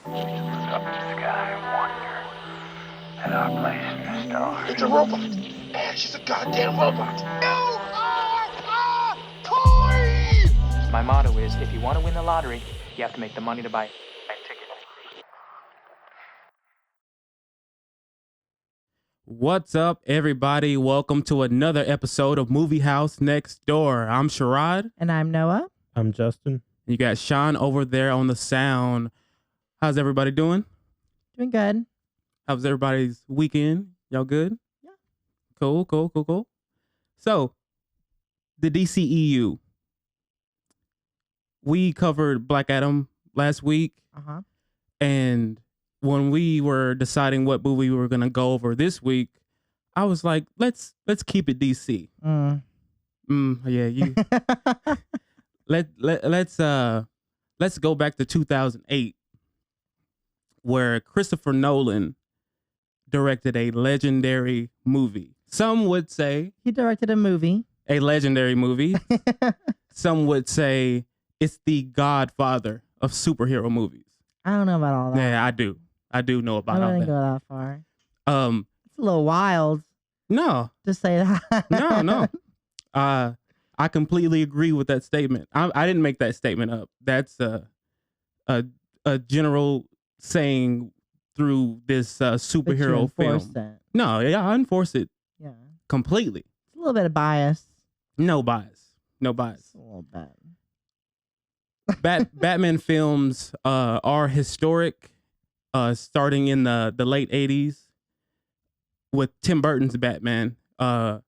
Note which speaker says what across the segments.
Speaker 1: Look up to the sky and wonder at our place in the stars.
Speaker 2: It's a robot. And she's a goddamn robot. You are a toy!
Speaker 1: My motto is, if you want to win the lottery, you have to make the money to buy a ticket.
Speaker 3: What's up, everybody? Welcome to another episode of Movie House Next Door. I'm Sherrod.
Speaker 4: And I'm Noah.
Speaker 5: I'm Justin.
Speaker 3: You got Sean over there on the sound. How's everybody doing?
Speaker 4: Doing good.
Speaker 3: How was everybody's weekend? Y'all good?
Speaker 4: Yeah.
Speaker 3: Cool. So, the DCEU. We covered Black Adam last week.
Speaker 4: Uh-huh.
Speaker 3: And when we were deciding what movie we were going to go over this week, I was like, let's keep it DC. Yeah, you let's go back to 2008, where Christopher Nolan directed a legendary movie. Some would say
Speaker 4: He directed a movie.
Speaker 3: a legendary movie. Some would say it's the godfather of superhero movies.
Speaker 4: I don't know about all that.
Speaker 3: Yeah, I do. I do know about
Speaker 4: I
Speaker 3: all
Speaker 4: wouldn't
Speaker 3: that.
Speaker 4: go that far. It's a little wild
Speaker 3: No,
Speaker 4: to say that.
Speaker 3: no. I completely agree with that statement. I didn't make that statement up. That's a general saying through this
Speaker 4: But you
Speaker 3: superhero
Speaker 4: enforced
Speaker 3: film.
Speaker 4: it.
Speaker 3: No, yeah, I enforce it
Speaker 4: Yeah.
Speaker 3: completely.
Speaker 4: It's a little bit of bias.
Speaker 3: No bias. No bias.
Speaker 4: Just a little bit.
Speaker 3: Batman films are historic, starting in the late 80s with Tim Burton's Batman. That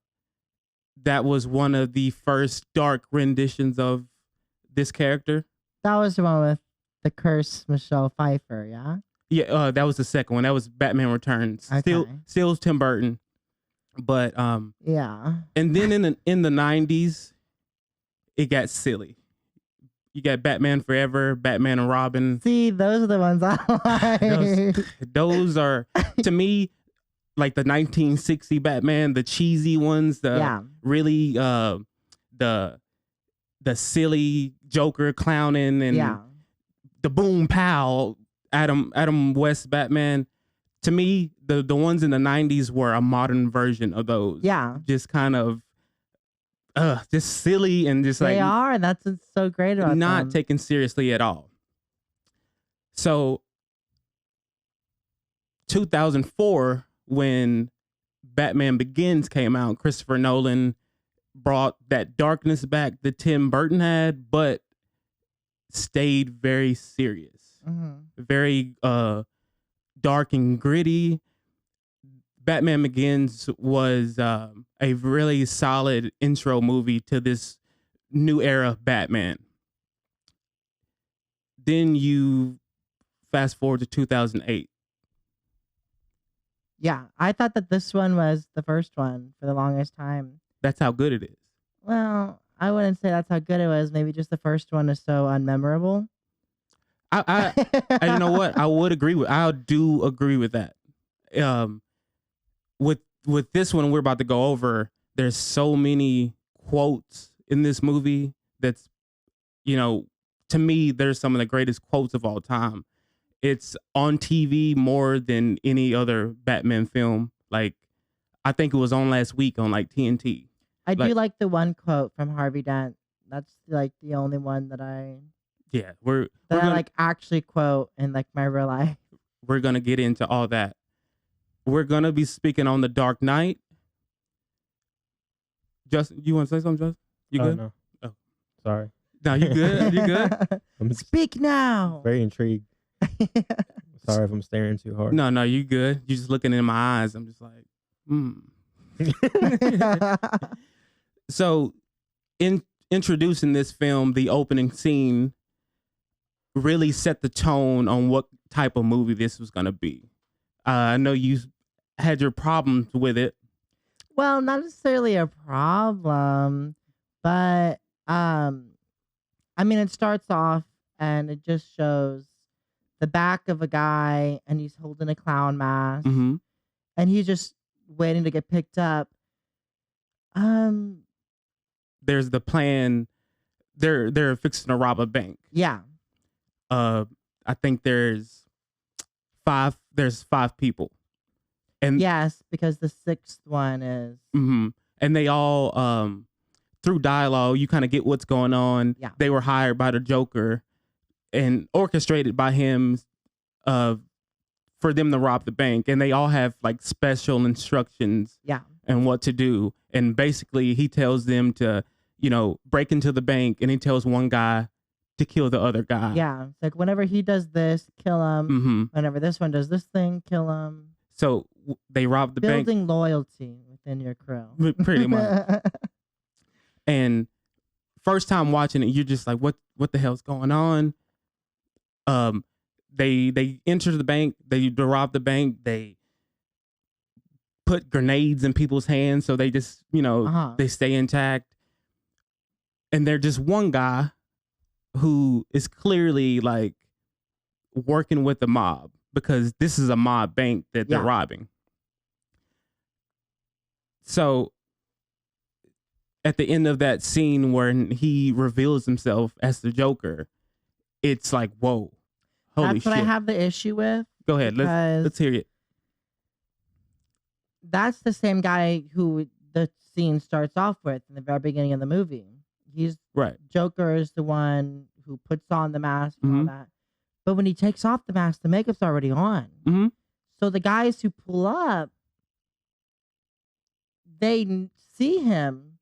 Speaker 3: was one of the first dark renditions of this character.
Speaker 4: That was the one with the cursed Michelle Pfeiffer, yeah?
Speaker 3: Yeah, that was the second one. That was Batman Returns.
Speaker 4: Okay.
Speaker 3: Still Tim Burton. But
Speaker 4: Yeah.
Speaker 3: and then in the 90s, it got silly. You got Batman Forever, Batman and Robin.
Speaker 4: See, those are the ones I like.
Speaker 3: Those are, to me, like the 1960 Batman, the cheesy ones, the
Speaker 4: Yeah.
Speaker 3: really the silly Joker clowning and
Speaker 4: Yeah.
Speaker 3: the boom pow Adam West Batman. To me, the ones in the 90s were a modern version of those.
Speaker 4: Yeah.
Speaker 3: Just kind of just silly and just
Speaker 4: They
Speaker 3: like
Speaker 4: are, and that's what's so great about
Speaker 3: not
Speaker 4: them.
Speaker 3: taken seriously at all. So 2004, when Batman Begins came out, Christopher Nolan brought that darkness back that Tim Burton had, but stayed very serious, very dark and gritty. Batman Begins was a really solid intro movie to this new era of Batman. Then you fast forward to 2008.
Speaker 4: Yeah, I thought that this one was the first one for the longest time.
Speaker 3: That's how good it is.
Speaker 4: Well, I wouldn't say that's how good it was. Maybe just the first one is so unmemorable.
Speaker 3: And you know what? I do agree with that. With this one we're about to go over, there's so many quotes in this movie that's, to me, there's some of the greatest quotes of all time. It's on TV more than any other Batman film. Like, I think it was on last week on like TNT.
Speaker 4: I do like the one quote from Harvey Dent. That's like the only one that I like actually quote in like my real life.
Speaker 3: We're gonna get into all that. We're gonna be speaking on The Dark Knight. Justin, you want to say something, Justin? You good?
Speaker 5: No.
Speaker 3: Oh,
Speaker 5: sorry.
Speaker 3: No, you good? You good?
Speaker 5: I'm
Speaker 4: Speak now.
Speaker 5: very intrigued. Sorry if I'm staring too hard.
Speaker 3: No, you good. You just looking in my eyes. I'm just like, So, in introducing this film, the opening scene really set the tone on what type of movie this was gonna be. I know you had your problems with it.
Speaker 4: Well, not necessarily a problem, but I mean, it starts off and it just shows the back of a guy and he's holding a clown mask
Speaker 3: Mm-hmm.
Speaker 4: and he's just waiting to get picked up.
Speaker 3: There's the plan. They're fixing to rob a bank.
Speaker 4: Yeah.
Speaker 3: I think there's There's 5 people, and
Speaker 4: Yes, because the sixth one is
Speaker 3: and they all through dialogue you kind of get what's going on.
Speaker 4: Yeah.
Speaker 3: They were hired by the Joker and orchestrated by him for them to rob the bank, and they all have like special instructions
Speaker 4: yeah.
Speaker 3: and what to do. And basically he tells them to, break into the bank, and he tells one guy to kill the other guy.
Speaker 4: Yeah. It's like whenever he does this, kill him.
Speaker 3: Mm-hmm.
Speaker 4: Whenever this one does this thing, kill him.
Speaker 3: So they rob the bank.
Speaker 4: Building loyalty within your crew.
Speaker 3: Pretty much. And first time watching it, you're just like, what the hell's going on? They enter the bank, they rob the bank, they put grenades in people's hands so they just, they stay intact. And they're just one guy who is clearly like working with the mob, because this is a mob bank that they're robbing. So at the end of that scene where he reveals himself as the Joker, it's like, whoa, holy
Speaker 4: That's
Speaker 3: shit.
Speaker 4: what I have the issue with.
Speaker 3: Go ahead, let's hear it.
Speaker 4: That's the same guy who the scene starts off with in the very beginning of the movie. He's
Speaker 3: Right.
Speaker 4: Joker is the one who puts on the mask and all that. But when he takes off the mask, the makeup's already on.
Speaker 3: Mm-hmm.
Speaker 4: So the guys who pull up, they see him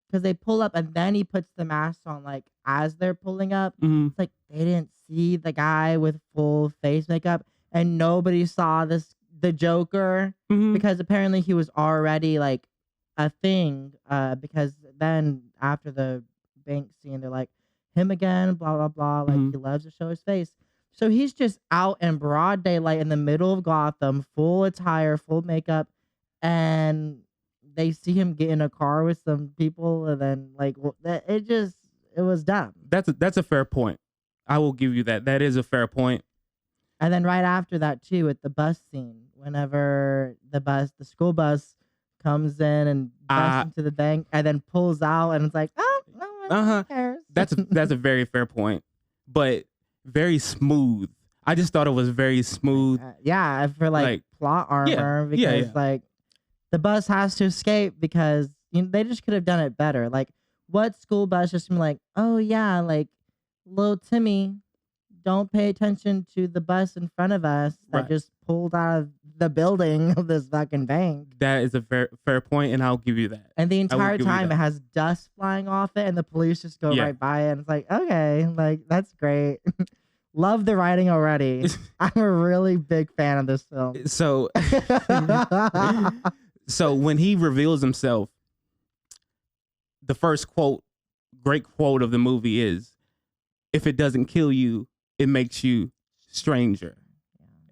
Speaker 4: because they pull up and then he puts the mask on like as they're pulling up.
Speaker 3: Mm-hmm.
Speaker 4: It's like they didn't see the guy with full face makeup, and nobody saw the Joker because apparently he was already like a thing. Because then after the bank scene, they're like, him again, blah blah blah. Like he loves to show his face. So he's just out in broad daylight in the middle of Gotham, full attire, full makeup, and they see him get in a car with some people, and then like it was dumb.
Speaker 3: That's a fair point. I will give you that. That is a fair point.
Speaker 4: And then right after that too, at the bus scene, whenever the school bus comes in and busts into the bank and then pulls out, and it's like, oh, no one cares.
Speaker 3: That's a very fair point, but very smooth. I just thought it was very smooth.
Speaker 4: Yeah, for like plot armor, because like the bus has to escape because they just could have done it better. Like, what school bus just be like, oh yeah, like little Timmy, don't pay attention to the bus in front of us that just pulled out of the building of this fucking bank.
Speaker 3: That is a fair point, and I'll give you that.
Speaker 4: And the entire time it has dust flying off it, and the police just go right by it. And it's like, okay, like that's great. Love the writing already. I'm a really big fan of this film.
Speaker 3: So, so when he reveals himself, the first great quote of the movie is, "If it doesn't kill you, it makes you stranger."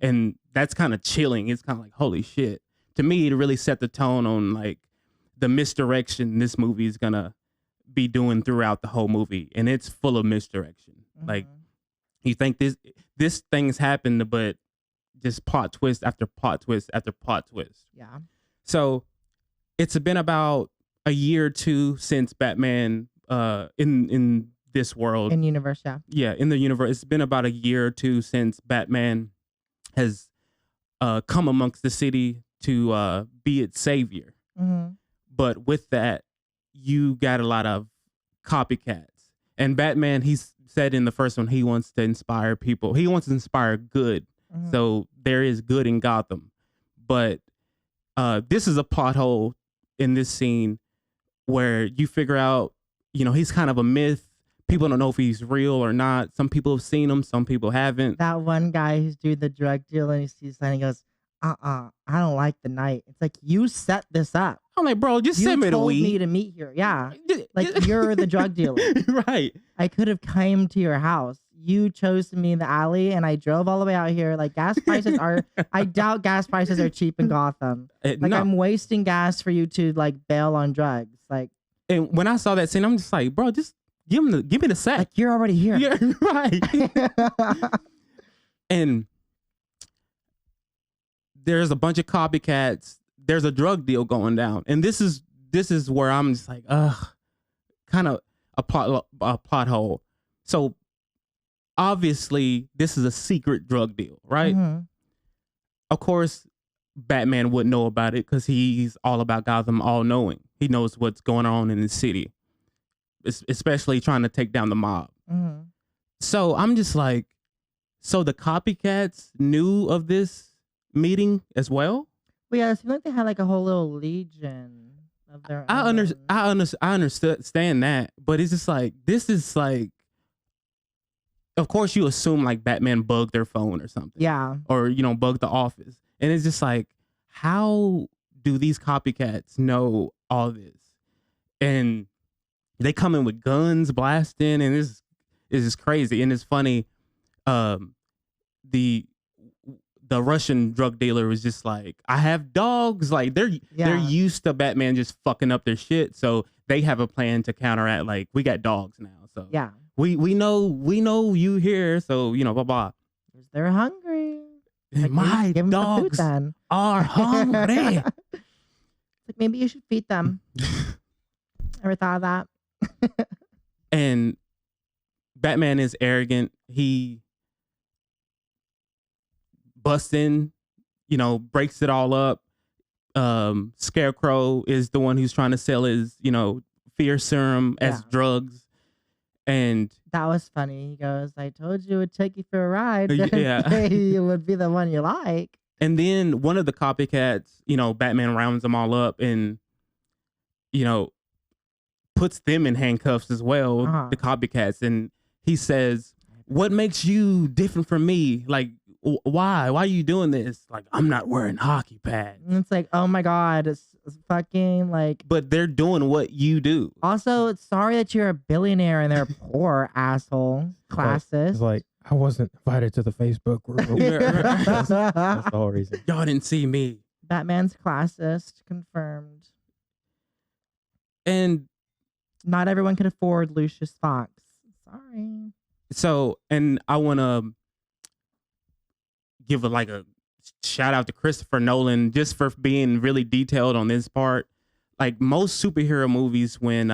Speaker 3: And that's kind of chilling. It's kind of like, holy shit. To me, it really set the tone on like the misdirection this movie is gonna be doing throughout the whole movie, and it's full of misdirection. Like, you think this thing's happened, but just plot twist after plot twist after plot twist.
Speaker 4: Yeah.
Speaker 3: So it's been about a year or two since Batman in this world.
Speaker 4: In universe,
Speaker 3: Yeah, in the universe. It's been about a year or two since Batman has come amongst the city to be its savior. But with that, you got a lot of copycats. And Batman, he's said in the first one, he wants to inspire people. He wants to inspire good. So there is good in Gotham. But this is a plot hole in this scene where you figure out, he's kind of a myth. People don't know if he's real or not. Some people have seen him. Some people haven't.
Speaker 4: That one guy who's doing the drug deal and he sees something and he goes, I don't like the night. It's like, you set this up.
Speaker 3: I'm like, bro, just send me the weed.
Speaker 4: You told me to meet here. Yeah. Like, you're the drug dealer.
Speaker 3: Right.
Speaker 4: I could have came to your house. You chose to meet in the alley and I drove all the way out here. Like, gas prices I doubt gas prices are cheap in Gotham.
Speaker 3: No.
Speaker 4: I'm wasting gas for you to like bail on drugs. Like,
Speaker 3: and when I saw that scene, I'm just like, bro, just give me the sack.
Speaker 4: Like, you're already here.
Speaker 3: Yeah, right. And there's a bunch of copycats. There's a drug deal going down, and this is where I'm just like, kind of a plot hole. So obviously, this is a secret drug deal, right? of course, Batman wouldn't know about it because he's all about Gotham, all knowing. He knows what's going on in the city, especially trying to take down the mob.
Speaker 4: Mm-hmm.
Speaker 3: So I'm just like, so the copycats knew of this meeting as well?
Speaker 4: Well, yeah, it seemed like they had like a whole little legion of their
Speaker 3: I
Speaker 4: own.
Speaker 3: understand that, but it's just like, this is like, of course you assume like Batman bugged their phone or something.
Speaker 4: Yeah.
Speaker 3: Or, bugged the office. And it's just like, how do these copycats know all this? And they come in with guns blasting, and it's just crazy. And it's funny. The Russian drug dealer was just like, I have dogs. Like they're used to Batman just fucking up their shit, so they have a plan to counteract. Like, we got dogs now, so
Speaker 4: Yeah.
Speaker 3: we know you here, so blah blah.
Speaker 4: They're hungry. Like,
Speaker 3: My
Speaker 4: give 'em some food
Speaker 3: dogs
Speaker 4: then.
Speaker 3: are hungry.
Speaker 4: Like, maybe you should feed them. Ever thought of that?
Speaker 3: And Batman is arrogant. He busts in, breaks it all up. Scarecrow is the one who's trying to sell his, fear serum as drugs. And
Speaker 4: that was funny. He goes, I told you it would take you for a ride.
Speaker 3: Yeah.
Speaker 4: It would be the one you like.
Speaker 3: And then one of the copycats, Batman rounds them all up and, puts them in handcuffs as well, the copycats. And he says, what makes you different from me? Like, why? Why are you doing this? Like, I'm not wearing hockey pads.
Speaker 4: And it's like, oh my God, it's fucking like.
Speaker 3: But they're doing what you do.
Speaker 4: Also, it's sorry that you're a billionaire and they're poor, asshole. Classist.
Speaker 5: It's like, I wasn't invited to the Facebook group. That's the whole reason.
Speaker 3: Y'all didn't see me.
Speaker 4: Batman's classist, confirmed.
Speaker 3: And
Speaker 4: not everyone could afford Lucius Fox. Sorry.
Speaker 3: So, and I want to give a shout out to Christopher Nolan just for being really detailed on this part. Like most superhero movies, when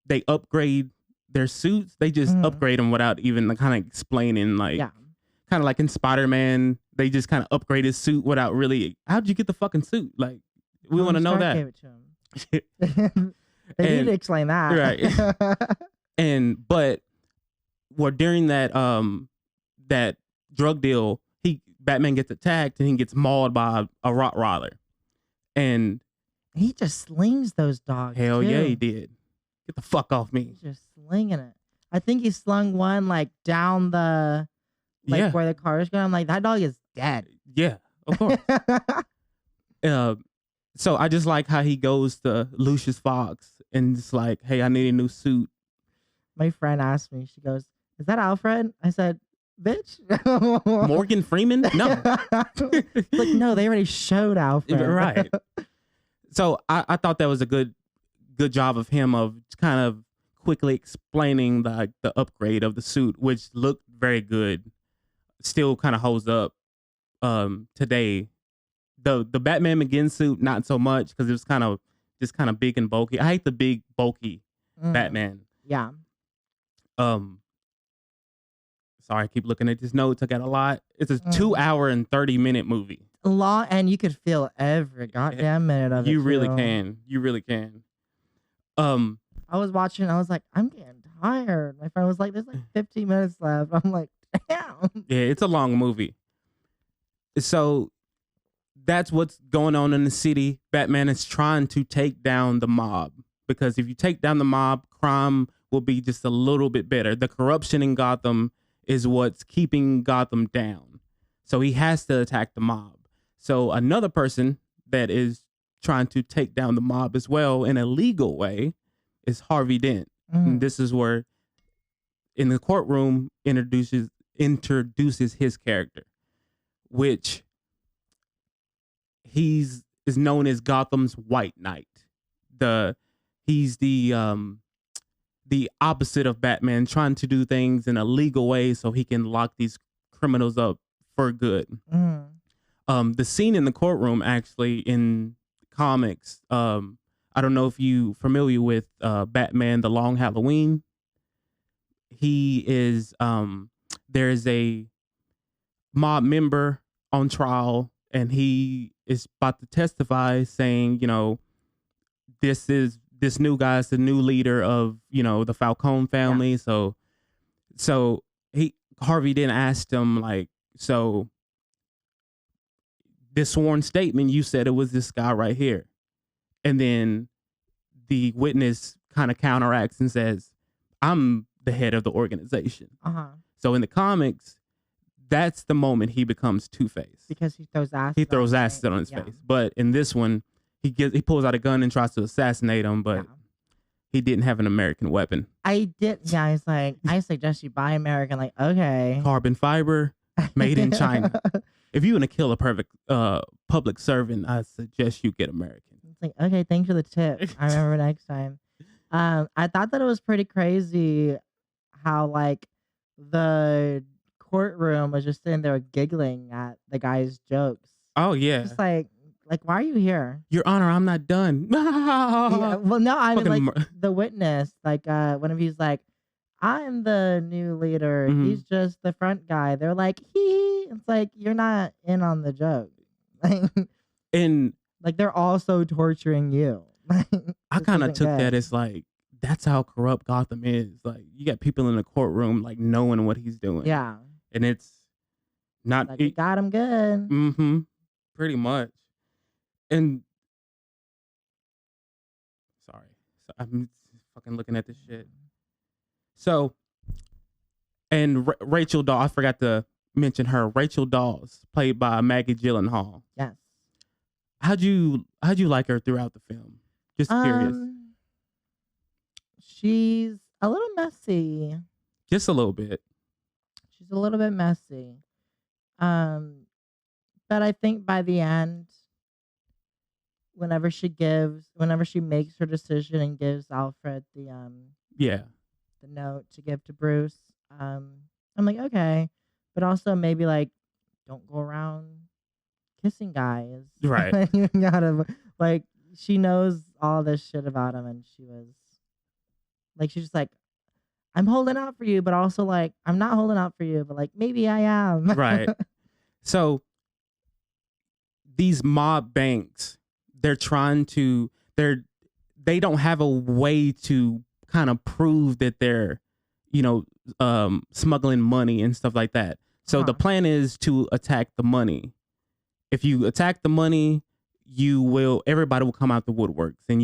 Speaker 3: they upgrade their suits, they just upgrade them without even kind of explaining. Like, kind of like in Spider-Man, they just kind of upgrade his suit without really. How'd you get the fucking suit? Like, we want to know that.
Speaker 4: Gave it to him. They need to explain that,
Speaker 3: right? But during that that drug deal, Batman gets attacked and he gets mauled by a Rottweiler, and
Speaker 4: he just slings those dogs.
Speaker 3: Hell yeah, he did. Get the fuck off me!
Speaker 4: He's just slinging it. I think he slung one like down the where the car is going. I'm like, that dog is dead.
Speaker 3: Yeah, of course. So I just like how he goes to Lucius Fox and it's like, hey, I need a new suit.
Speaker 4: My friend asked me, she goes, is that Alfred? I said, bitch.
Speaker 3: Morgan Freeman? No.
Speaker 4: Like, no, they already showed Alfred.
Speaker 3: Right. So I thought that was a good job of him of kind of quickly explaining the upgrade of the suit, which looked very good. Still kind of holds up today. The Batman Begins suit, not so much because it was kind of big and bulky. I hate the big bulky Batman.
Speaker 4: Yeah.
Speaker 3: Sorry, I keep looking at this notes. I got a lot. It's a 2 hour and 30-minute movie.
Speaker 4: A lot, and you could feel every goddamn minute of it.
Speaker 3: You really can. You really can.
Speaker 4: I was watching. I was like, I'm getting tired. My friend was like, there's like 15 minutes left. I'm like, damn.
Speaker 3: Yeah, it's a long movie. So that's what's going on in the city. Batman is trying to take down the mob because if you take down the mob, crime will be just a little bit better. The corruption in Gotham is what's keeping Gotham down. So he has to attack the mob. So another person that is trying to take down the mob as well in a legal way is Harvey Dent. And this is where in the courtroom introduces his character, which is known as Gotham's White Knight. He's the opposite of Batman, trying to do things in a legal way so he can lock these criminals up for good. The scene in the courtroom, actually, in comics, I don't know if you familiar with Batman: The Long Halloween. He is there's a mob member on trial, and he is about to testify, saying, this new guy is the new leader of, the Falcone family. So Harvey then asked him, like, so this sworn statement, you said it was this guy right here. And then the witness kind of counteracts and says, I'm the head of the organization. So in the comics, that's the moment he becomes Two-Face.
Speaker 4: Because he throws acid.
Speaker 3: He throws acid on his face. But in this one, he pulls out a gun and tries to assassinate him, but he didn't have an American weapon.
Speaker 4: I was like, I suggest you buy American. Like, okay.
Speaker 3: Carbon fiber, made in China. If you want to kill a perfect public servant, I suggest you get American.
Speaker 4: It's like, okay, thanks for the tip. I remember next time. I thought that it was pretty crazy how, like, the courtroom was just sitting there giggling at the guy's jokes.
Speaker 3: Oh, yeah.
Speaker 4: Just like, why are you here?
Speaker 3: Your Honor, I'm not done.
Speaker 4: Yeah, well, no, I mean, like,
Speaker 3: Fucking
Speaker 4: the witness, like, one of he's like, I'm the new leader.
Speaker 3: Mhm.
Speaker 4: He's just the front guy. They're like, hee. It's like, you're not in on the joke.
Speaker 3: And
Speaker 4: Like, they're also torturing you.
Speaker 3: I kind of took that as, like, that's how corrupt Gotham is. Like, you got people in the courtroom, like, knowing what he's doing.
Speaker 4: Yeah.
Speaker 3: And it's not...
Speaker 4: Like, you got him good.
Speaker 3: Mm-hmm. Pretty much. And... Sorry. I'm fucking looking at this shit. So... And Rachel Dawes, I forgot to mention her. Rachel Dawes, played by Maggie Gyllenhaal.
Speaker 4: Yes.
Speaker 3: How'd you like her throughout the film? Just curious.
Speaker 4: She's a little messy.
Speaker 3: Just a little bit.
Speaker 4: She's a little bit messy. But I think by the end, whenever she makes her decision and gives Alfred the note to give to Bruce, I'm like, okay. But also maybe, like, don't go around kissing guys.
Speaker 3: Right.
Speaker 4: You gotta, like, she knows all this shit about him, and she was like, she's just like, I'm holding out for you, but also, like, I'm not holding out for you, but, like, maybe I am.
Speaker 3: Right. So these mob banks, they don't have a way to kind of prove that they're, smuggling money and stuff like that. So the plan is to attack the money. If you attack the money, everybody will come out the woodworks, and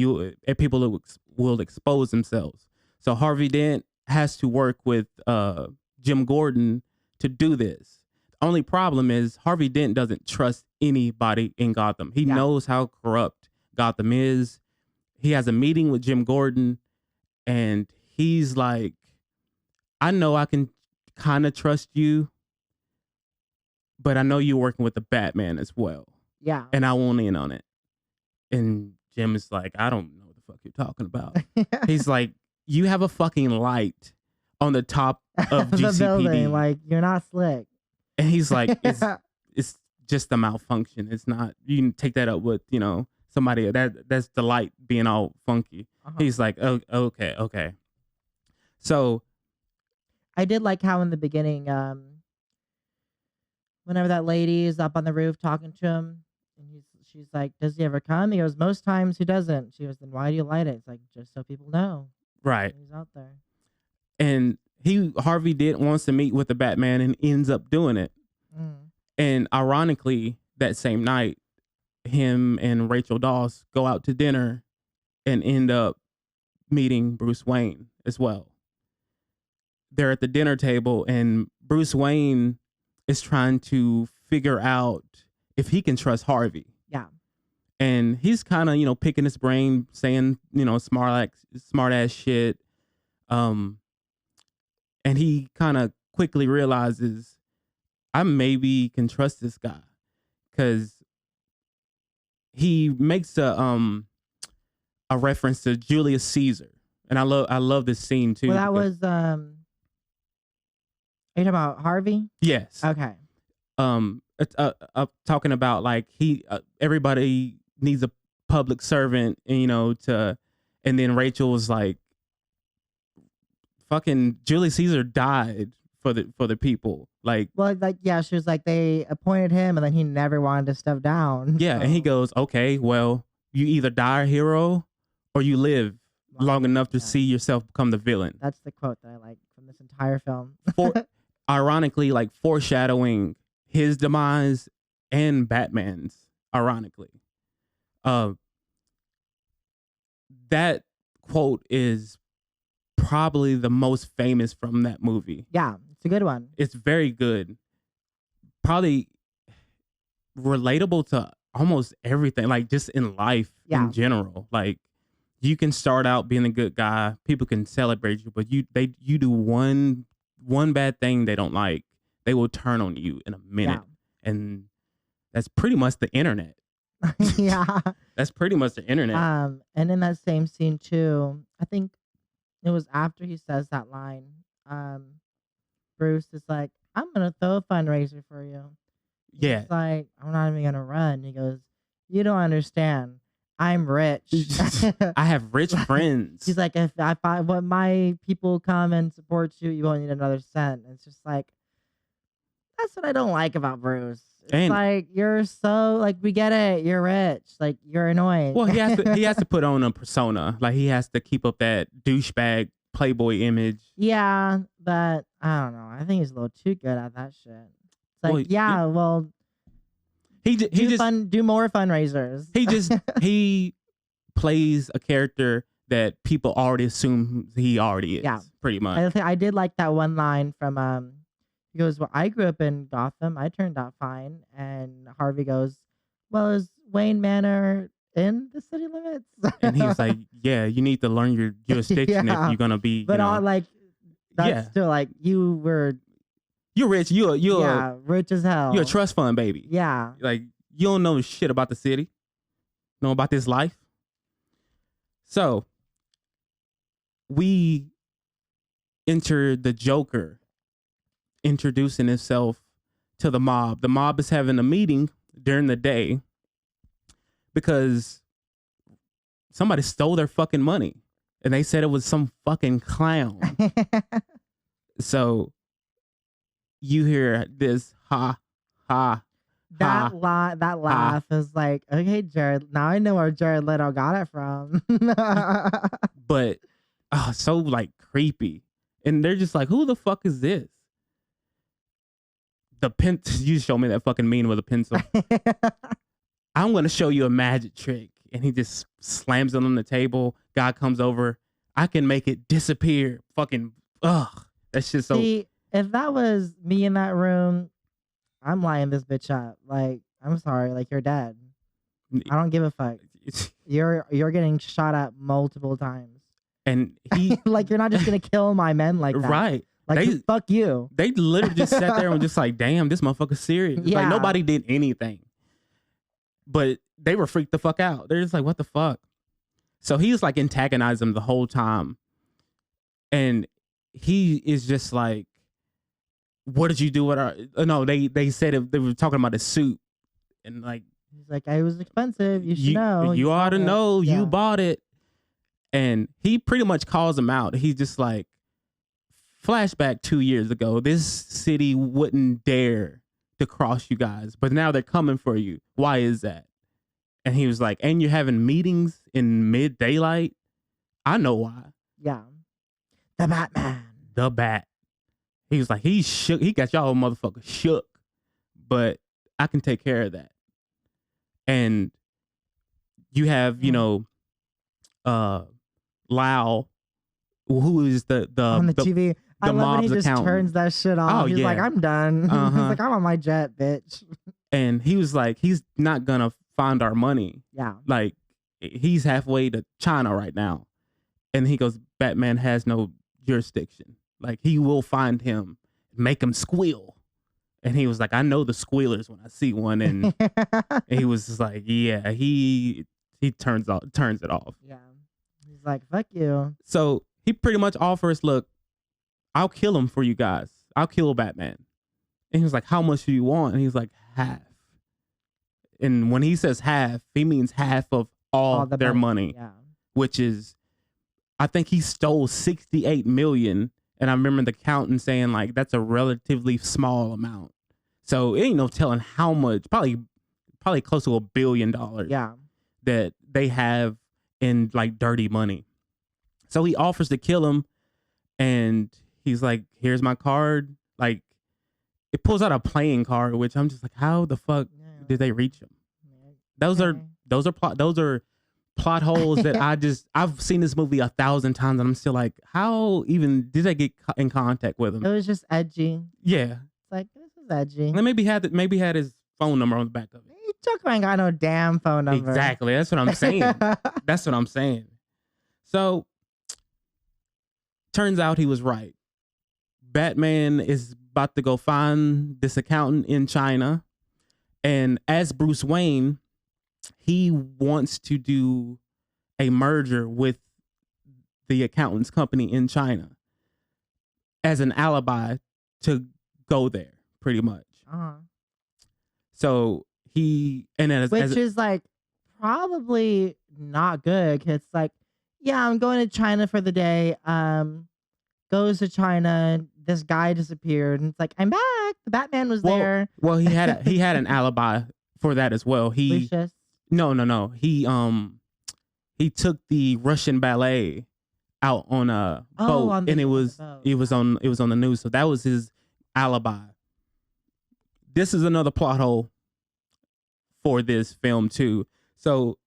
Speaker 3: people will expose themselves. So Harvey Dent has to work with Jim Gordon to do this. The only problem is Harvey Dent doesn't trust anybody in Gotham. He knows how corrupt Gotham is. He has a meeting with Jim Gordon, and he's like, I know I can kind of trust you, but I know you're working with the Batman as well.
Speaker 4: Yeah.
Speaker 3: And I won't in on it. And Jim is like, I don't know what the fuck you're talking about. He's like, you have a fucking light on the top of
Speaker 4: the
Speaker 3: GCPD.
Speaker 4: building, like, you're not slick.
Speaker 3: And he's like, it's just a malfunction. It's not, you can take that up with, somebody, that's the light being all funky. He's like, oh, okay. So
Speaker 4: I did like how in the beginning, whenever that lady is up on the roof talking to him, and she's like, does he ever come? He goes, most times he doesn't. She goes, then why do you light it? It's like, just so people know.
Speaker 3: Right.
Speaker 4: He's out there.
Speaker 3: And Harvey Dent wants to meet with the Batman and ends up doing it. And ironically, that same night, him and Rachel Dawes go out to dinner and end up meeting Bruce Wayne as well. They're at the dinner table, and Bruce Wayne is trying to figure out if he can trust Harvey.
Speaker 4: Yeah.
Speaker 3: And he's kind of, picking his brain, saying, smart ass shit. And he kind of quickly realizes, I maybe can trust this guy, because he makes a reference to Julius Caesar, and I love this scene too.
Speaker 4: Well, that was are you talking about Harvey?
Speaker 3: Yes.
Speaker 4: Okay.
Speaker 3: It's talking about, like, everybody needs a public servant, and then Rachel was like, fucking Julius Caesar died for the people. Like,
Speaker 4: Well, like, yeah, she was like, they appointed him and then he never wanted to step down.
Speaker 3: yeah, and he
Speaker 4: so-
Speaker 3: goes, okay, well, you either die a hero or you live long enough to
Speaker 4: Yeah.
Speaker 3: see yourself become the villain.
Speaker 4: That's the quote that I like from this entire film.
Speaker 3: Ironically, like foreshadowing his demise and Batman's, ironically. That quote is probably the most famous from that movie.
Speaker 4: Yeah, it's a good one.
Speaker 3: It's very good. Probably relatable to almost everything, like just in life
Speaker 4: Yeah.
Speaker 3: in general. Like, you can start out being a good guy, people can celebrate you, but you do one bad thing they don't like, they will turn on you in a minute. And that's pretty much the internet.
Speaker 4: Yeah.
Speaker 3: That's pretty much the internet.
Speaker 4: And in that same scene too, I think it was after he says that line, Bruce is like, I'm gonna throw a fundraiser for you.
Speaker 3: Yeah.
Speaker 4: He's like, I'm not even gonna run. He goes, you don't understand. I'm rich.
Speaker 3: I have rich friends.
Speaker 4: He's like, if when my people come and support you, you won't need another cent. It's just like, that's what I don't like about Bruce. It's
Speaker 3: And-
Speaker 4: like, you're so, like, we get it. You're rich. Like, you're annoying.
Speaker 3: Well, he has to put on a persona. Like, he has to keep up that douchebag playboy image.
Speaker 4: Yeah, but I don't know. I think he's a little too good at that shit. It's like,
Speaker 3: Well,
Speaker 4: yeah, well,
Speaker 3: He just
Speaker 4: do more fundraisers.
Speaker 3: he plays a character that people already assume he already is.
Speaker 4: Yeah.
Speaker 3: Pretty much.
Speaker 4: I did like that one line from he goes, well, I grew up in Gotham. I turned out fine. And Harvey goes, well, is Wayne Manor in the city limits?
Speaker 3: And he was like, yeah, you need to learn your jurisdiction
Speaker 4: Yeah.
Speaker 3: if you're gonna be.
Speaker 4: But all like, that's
Speaker 3: Yeah.
Speaker 4: still like, you were
Speaker 3: You're rich. You're
Speaker 4: rich as hell.
Speaker 3: you're a trust fund baby.
Speaker 4: Yeah.
Speaker 3: Like, you don't know shit about the city, know about this life. So we enter the Joker introducing himself to the mob. The mob is having a meeting during the day because somebody stole their fucking money and they said it was some fucking clown. So you hear this ha ha.
Speaker 4: That laugh is like, okay, Jared. Now I know where Jared Leto got it from.
Speaker 3: But so like creepy. And they're just like, who the fuck is this? The pen, you show me that fucking meme with a pencil. I'm gonna show you a magic trick. And he just slams it on the table. Guy comes over. I can make it disappear. Fucking that's just so.
Speaker 4: See, if that was me in that room, I'm lining this bitch up. Like, I'm sorry, like, you're dead. I don't give a fuck. You're getting shot at multiple times.
Speaker 3: And he
Speaker 4: Like, you're not just gonna kill my men like that.
Speaker 3: right.
Speaker 4: Like, fuck you.
Speaker 3: They literally just sat there and just like, damn, this motherfucker's serious. It's
Speaker 4: Yeah.
Speaker 3: Like, nobody did anything. But they were freaked the fuck out. They're just like, what the fuck? So he's like antagonizing them the whole time. And he is just like, what did you do with our... No, they said they were talking about the suit. And like...
Speaker 4: He's like, it was expensive. You should know.
Speaker 3: You ought to know.
Speaker 4: Yeah.
Speaker 3: You bought it. And he pretty much calls him out. He's just like, flashback 2 years ago, this city wouldn't dare to cross you guys. But now they're coming for you. Why is that? And he was like, and you're having meetings in mid-daylight? I know why.
Speaker 4: Yeah. The Batman.
Speaker 3: The Bat. He was like, he shook. He got y'all motherfuckers shook. But I can take care of that. And you have, Lau, who is the
Speaker 4: on the TV. I love when
Speaker 3: mob's
Speaker 4: he just
Speaker 3: accountant.
Speaker 4: turns that shit off.
Speaker 3: Oh,
Speaker 4: He's like,
Speaker 3: yeah.
Speaker 4: I'm done. He's
Speaker 3: Uh-huh.
Speaker 4: like, I'm on my jet, bitch.
Speaker 3: And he was like, he's not gonna find our money.
Speaker 4: Yeah.
Speaker 3: Like, he's halfway to China right now. And he goes, Batman has no jurisdiction. Like, he will find him, make him squeal. And he was like, I know the squealers when I see one. And he was just like, yeah, he turns it off.
Speaker 4: Yeah. He's like, fuck you.
Speaker 3: So he pretty much offers, look, I'll kill him for you guys. I'll kill Batman. And he was like, how much do you want? And he was like, half. And when he says half, he means half of all their money,
Speaker 4: Yeah.
Speaker 3: which is, I think he stole 68 million And I remember the accountant saying like that's a relatively small amount. So it ain't no telling how much, probably close to $1 billion
Speaker 4: Yeah.
Speaker 3: that they have in like dirty money. So he offers to kill him, and he's like, "Here's my card." Like, it pulls out a playing card, which I'm just like, how the fuck did they reach him? Those are plot holes that I've seen this movie 1,000 times, and I'm still like, how even did they get in contact with him?
Speaker 4: It was just edgy.
Speaker 3: Yeah,
Speaker 4: It's like, this is edgy.
Speaker 3: and maybe had his phone number on the back of it.
Speaker 4: Tucker ain't got no damn phone number.
Speaker 3: Exactly, that's what I'm saying. That's what I'm saying. So, turns out he was right. Batman is about to go find this accountant in China, and as Bruce Wayne, he wants to do a merger with the accountant's company in China as an alibi to go there, pretty much.
Speaker 4: Uh-huh.
Speaker 3: So he, and
Speaker 4: which is like probably not good. 'Cause it's like, yeah, I'm going to China for the day. Goes to China. This guy disappeared, and it's like, I'm back. The Batman was there.
Speaker 3: Well, he had an alibi for that as well.
Speaker 4: Lucius.
Speaker 3: No. He took the Russian ballet out on a boat, and it was on the news. So that was his alibi. This is another plot hole for this film too. So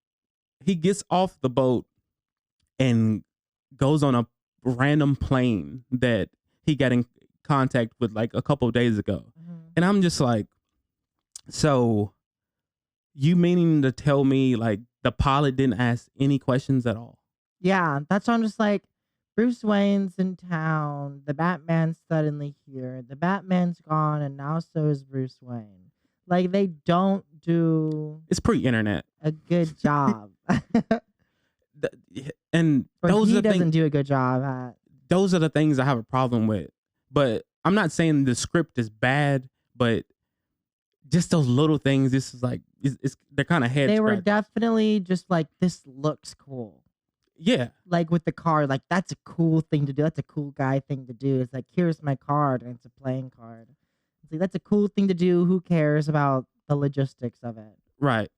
Speaker 3: he gets off the boat and goes on a random plane that he got in contact with like a couple of days ago.
Speaker 4: Mm-hmm.
Speaker 3: And I'm just like, so you meaning to tell me like the pilot didn't ask any questions at all?
Speaker 4: Yeah, that's why I'm just like, Bruce Wayne's in town. The Batman's suddenly here. The Batman's gone, and now so is Bruce Wayne. Like, they don't do
Speaker 3: It's pre-internet.
Speaker 4: a good job.
Speaker 3: And
Speaker 4: or
Speaker 3: those
Speaker 4: he
Speaker 3: are the
Speaker 4: doesn't
Speaker 3: things,
Speaker 4: do a good job at.
Speaker 3: those are the things I have a problem with. But I'm not saying the script is bad, but just those little things, this is like, they're kind of head
Speaker 4: They were
Speaker 3: scratchers.
Speaker 4: definitely just like, this looks cool.
Speaker 3: Yeah.
Speaker 4: Like with the card, like that's a cool thing to do. That's a cool guy thing to do. It's like, here's my card, and it's a playing card. It's like, that's a cool thing to do. Who cares about the logistics of it?
Speaker 3: Right.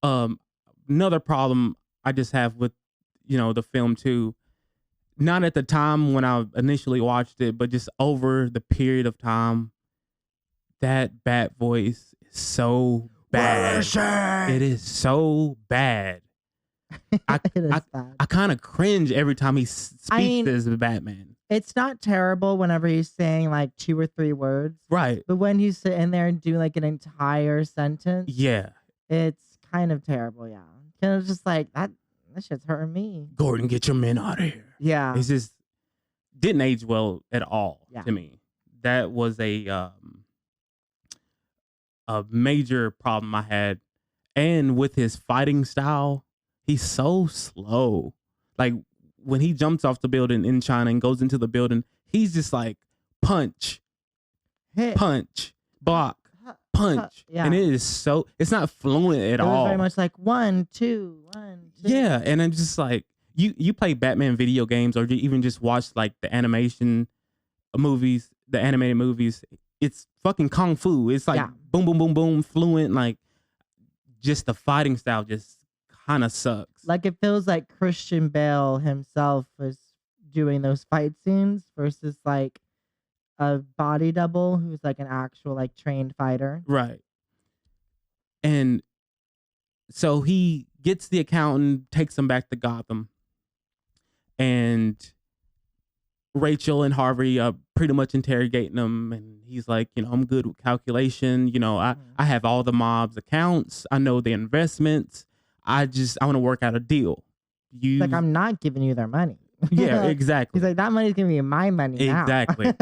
Speaker 3: Another problem I just have with, the film too, not at the time when I initially watched it, but just over the period of time, that Bat voice is so bad. It is so bad.
Speaker 4: It is bad.
Speaker 3: I kind of cringe every time he speaks as Batman.
Speaker 4: It's not terrible whenever he's saying like 2 or 3 words,
Speaker 3: Right.
Speaker 4: but when he's sitting there and doing like an entire sentence,
Speaker 3: Yeah.
Speaker 4: it's kind of terrible. Yeah, kind of just like that shit's hurting me.
Speaker 3: Gordon, get your men out of here.
Speaker 4: Yeah,
Speaker 3: It's just didn't age well at all
Speaker 4: Yeah.
Speaker 3: to me. That was a major problem I had. And with his fighting style, he's so slow. Like when he jumps off the building in China and goes into the building, he's just like punch,
Speaker 4: hit,
Speaker 3: punch, block, punch.
Speaker 4: yeah.
Speaker 3: And it's not fluent at
Speaker 4: It
Speaker 3: all.
Speaker 4: was very much like 1, 2, 1, 2.
Speaker 3: Yeah, and I'm just like, you play Batman video games, or you even just watch like the animated movies. It's fucking kung fu. It's like boom, boom, boom, boom, fluent. Like just the fighting style just kind of sucks.
Speaker 4: Like it feels like Christian Bale himself was doing those fight scenes versus like a body double who's like an actual like trained fighter.
Speaker 3: Right. And so he gets the accountant, takes him back to Gotham, and Rachel and Harvey are pretty much interrogating him, and he's like, I'm good with calculation. I have all the mob's accounts. I know the investments. I want to work out a deal.
Speaker 4: It's like, I'm not giving you their money.
Speaker 3: Yeah, exactly.
Speaker 4: He's like, that money's gonna be my money now.
Speaker 3: Exactly.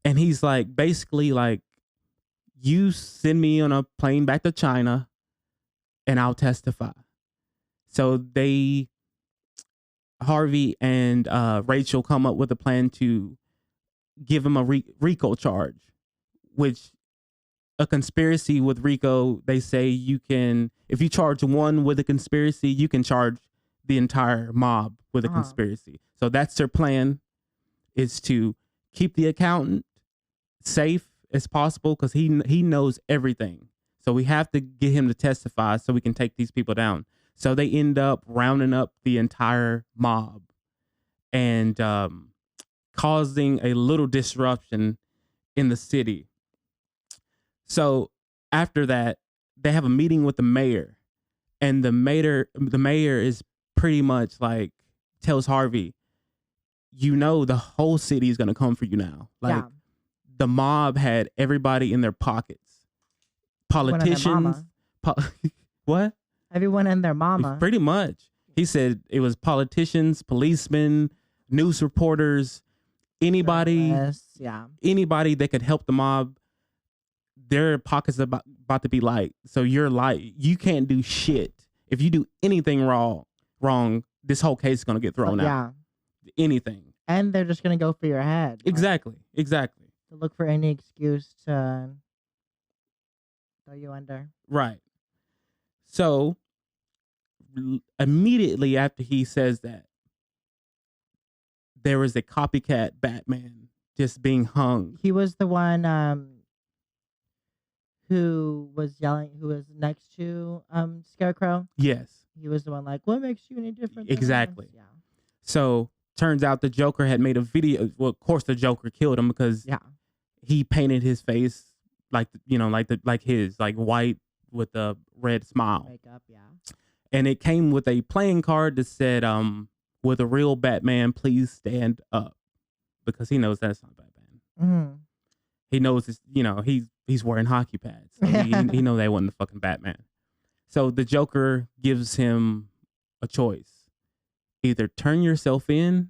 Speaker 3: And he's like, basically like, you send me on a plane back to China and I'll testify. So Harvey and Rachel come up with a plan to give him a RICO charge, which a conspiracy with RICO, they say if you charge one with a conspiracy, you can charge the entire mob with a conspiracy. So that's their plan, is to keep the accountant safe as possible because he knows everything. So we have to get him to testify so we can take these people down. So they end up rounding up the entire mob and causing a little disruption in the city. So after that, they have a meeting with the mayor, and the mayor is pretty much like tells Harvey, the whole city is gonna come for you now. Like the mob had everybody in their pockets. Politicians, what?
Speaker 4: Everyone and their mama.
Speaker 3: Pretty much. He said it was politicians, policemen, news reporters, anybody that could help the mob. Their pockets are about to be light. So you can't do shit. If you do anything wrong, this whole case is gonna get thrown out. Anything.
Speaker 4: And they're just gonna go for your head.
Speaker 3: Exactly.
Speaker 4: To look for any excuse to throw you under.
Speaker 3: Right. So immediately after he says that, there was a copycat Batman just being hung.
Speaker 4: He was the one who was yelling, who was next to Scarecrow.
Speaker 3: Yes.
Speaker 4: He was the one like, what makes you any different than
Speaker 3: Exactly.
Speaker 4: us? Yeah.
Speaker 3: So turns out the Joker had made a video. Well, of course the Joker killed him because he painted his face like his white with a red smile.
Speaker 4: Makeup, yeah.
Speaker 3: And it came with a playing card that said, "With a real Batman, please stand up," because he knows that's not Batman.
Speaker 4: Mm-hmm.
Speaker 3: He knows this. He's wearing hockey pads. So he know that wasn't the fucking Batman. So the Joker gives him a choice: either turn yourself in,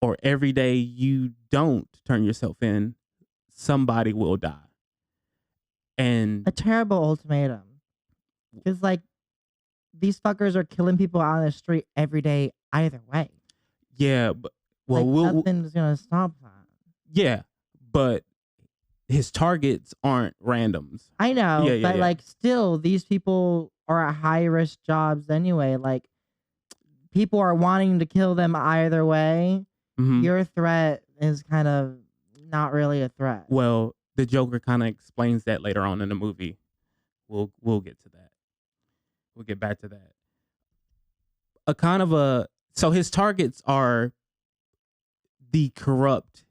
Speaker 3: or every day you don't turn yourself in, somebody will die. And
Speaker 4: a terrible ultimatum. Because these fuckers are killing people out on the street every day either way.
Speaker 3: Yeah, but
Speaker 4: nothing's gonna stop that.
Speaker 3: Yeah, but his targets aren't randoms.
Speaker 4: I know, but still, these people are at high risk jobs anyway. Like, people are wanting to kill them either way.
Speaker 3: Mm-hmm.
Speaker 4: Your threat is kind of not really a threat.
Speaker 3: Well, the Joker kind of explains that later on in the movie. We'll get to that. We'll get back to that. So his targets are the corrupt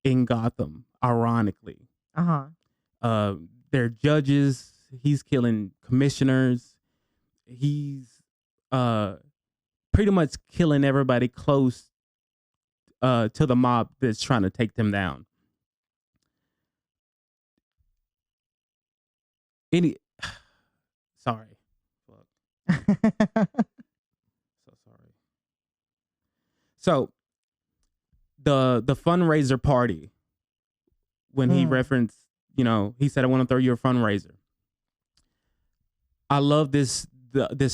Speaker 3: in Gotham, ironically. They're judges. He's killing commissioners. He's pretty much killing everybody close to the mob that's trying to take them down. Sorry. Fuck. So sorry. So the fundraiser party, when he referenced, he said, "I want to throw you a fundraiser." I love this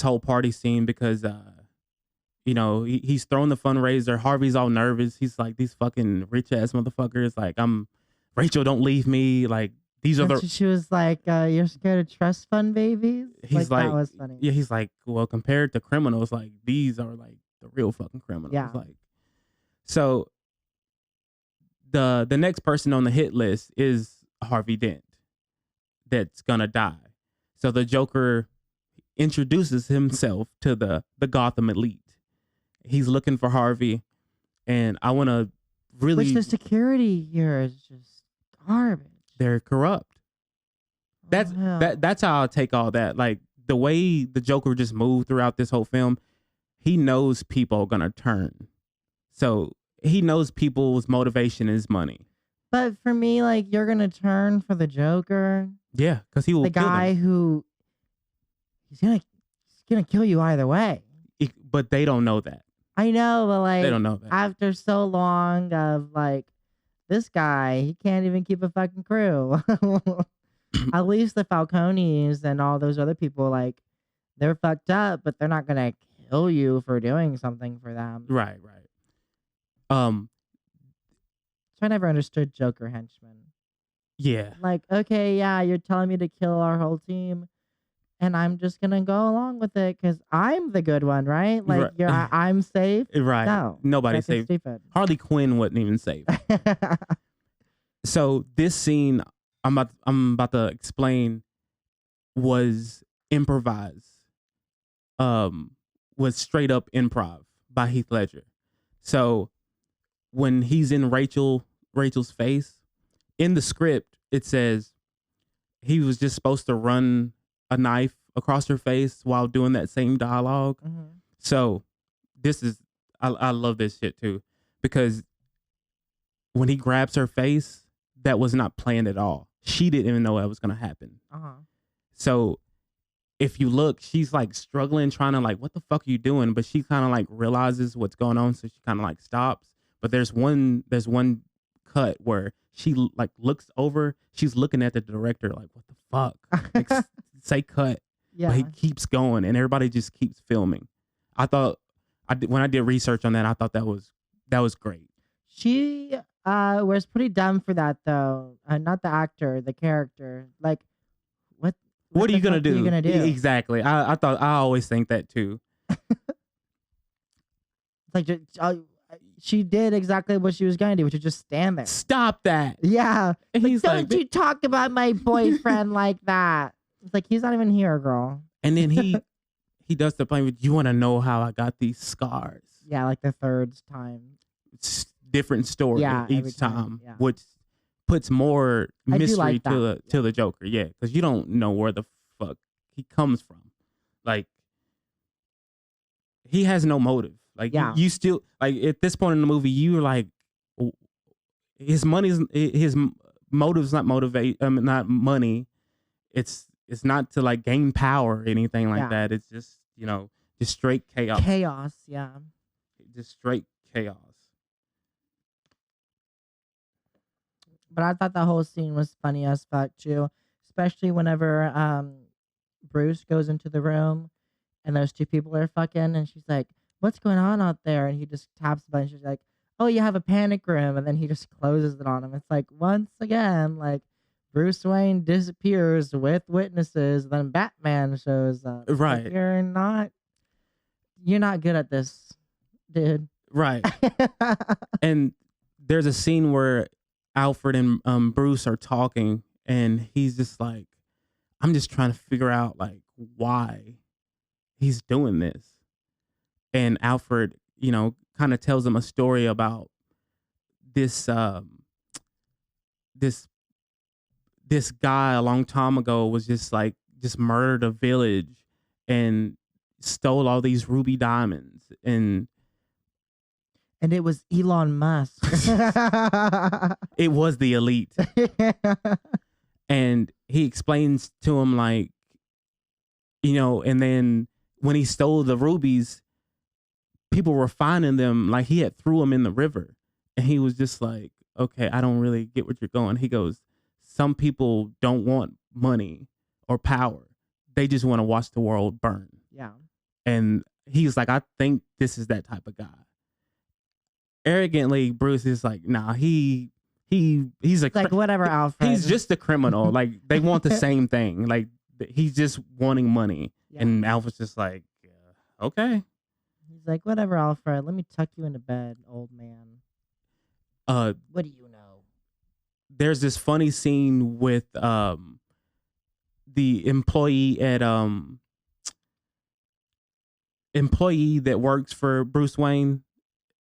Speaker 3: whole party scene because he's throwing the fundraiser. Harvey's all nervous. He's like, these fucking rich ass motherfuckers. Like, Rachel, don't leave me. Like, these are
Speaker 4: She was like, "You're scared of trust fund babies."
Speaker 3: He's like,
Speaker 4: that was funny.
Speaker 3: Yeah, he's like, well, compared to criminals, like these are like the real fucking criminals.
Speaker 4: Yeah.
Speaker 3: Like, so the next person on the hit list is Harvey Dent that's gonna die. So the Joker introduces himself to the Gotham elite. He's looking for Harvey, and I want to really.
Speaker 4: Which the security here is just garbage.
Speaker 3: They're corrupt. That's how I'll take all that. Like, the way the Joker just moved throughout this whole film, he knows people are gonna turn. So he knows people's motivation is money.
Speaker 4: But for me, you're gonna turn for the Joker.
Speaker 3: Yeah, because he will.
Speaker 4: The guy who he's gonna kill you either way.
Speaker 3: But they don't know that.
Speaker 4: I know, but
Speaker 3: they don't know that.
Speaker 4: After so long of this guy, he can't even keep a fucking crew. At least the Falcones and all those other people, they're fucked up, but they're not gonna kill you for doing something for them.
Speaker 3: Right.
Speaker 4: So I never understood Joker henchmen.
Speaker 3: Yeah.
Speaker 4: Okay, yeah, you're telling me to kill our whole team, and I'm just gonna go along with it because I'm the good one, right? Like
Speaker 3: Right.
Speaker 4: I'm safe.
Speaker 3: Right.
Speaker 4: No,
Speaker 3: Nobody's
Speaker 4: fucking
Speaker 3: safe.
Speaker 4: stupid.
Speaker 3: Harley Quinn wasn't even safe. So this scene I'm about to explain was improvised. Was straight up improv by Heath Ledger. So when he's in Rachel's face, in the script it says he was just supposed to run a knife across her face while doing that same dialogue.
Speaker 4: Mhm.
Speaker 3: So this is I love this shit too, because when he grabs her face, that was not planned at all. She didn't even know that was gonna happen.
Speaker 4: Uh-huh.
Speaker 3: So if you look, she's like struggling, trying to like, what the fuck are you doing? But she kind of like realizes what's going on, so she kind of like stops. But there's one cut where she like looks over, she's looking at the director like, what the fuck? Like, say cut.
Speaker 4: Yeah.
Speaker 3: But he keeps going, and everybody just keeps filming. I thought when I did research on that, I thought that was great.
Speaker 4: She was pretty dumb for that though. Not the actor, the character. Like,
Speaker 3: What are
Speaker 4: the
Speaker 3: you gonna
Speaker 4: fuck
Speaker 3: do?
Speaker 4: Are you gonna do?
Speaker 3: Exactly. I always think that too.
Speaker 4: Like, she did exactly what she was gonna do, which is just stand there.
Speaker 3: Stop that.
Speaker 4: Yeah.
Speaker 3: And he's
Speaker 4: Don't
Speaker 3: like,
Speaker 4: you talk about my boyfriend like that? It's like, he's not even here, girl.
Speaker 3: and then he does the play with, you want to know how I got these scars?
Speaker 4: Yeah, like the third time.
Speaker 3: It's different story
Speaker 4: Yeah, every
Speaker 3: each
Speaker 4: time,
Speaker 3: time,
Speaker 4: yeah.
Speaker 3: which puts more
Speaker 4: I do
Speaker 3: mystery
Speaker 4: like
Speaker 3: to
Speaker 4: that,
Speaker 3: the Joker. Yeah, because you don't know where the fuck he comes from. Like, he has no motive. Like,
Speaker 4: Yeah.
Speaker 3: you still, like, at this point in the movie, you're like, his motive's not not money. It's not to like gain power or anything like
Speaker 4: Yeah.
Speaker 3: that. It's just, just straight chaos.
Speaker 4: Chaos, yeah.
Speaker 3: Just straight chaos.
Speaker 4: But I thought the whole scene was funny as fuck too, especially whenever Bruce goes into the room and those two people are fucking, and she's like, "What's going on out there?" And he just taps the button. She's like, "Oh, you have a panic room," and then he just closes it on him. It's like, once again, like, Bruce Wayne disappears with witnesses, then Batman shows up. Like,
Speaker 3: Right.
Speaker 4: you're not good at this, dude.
Speaker 3: Right. And there's a scene where Alfred and Bruce are talking, and he's just like, I'm just trying to figure out like why he's doing this. And Alfred, kind of tells him a story about this this guy a long time ago was just murdered a village and stole all these ruby diamonds, and
Speaker 4: And it was Elon Musk.
Speaker 3: it was the elite. And he explains to him like, and then when he stole the rubies, people were finding them, like he had threw them in the river. And he was just like, okay, I don't really get what you're going. He goes, some people don't want money or power. They just want to watch the world burn.
Speaker 4: Yeah.
Speaker 3: And he's like, I think this is that type of guy. Arrogantly, Bruce is like, nah, he's
Speaker 4: Like, whatever, Alfred.
Speaker 3: he's just a criminal. Like, they want the same thing. Like, he's just wanting money.
Speaker 4: Yeah.
Speaker 3: And Alfred's just like, okay.
Speaker 4: He's like, whatever, Alfred. Let me tuck you into bed, old man. What do you know?
Speaker 3: There's this funny scene with the employee that works for Bruce Wayne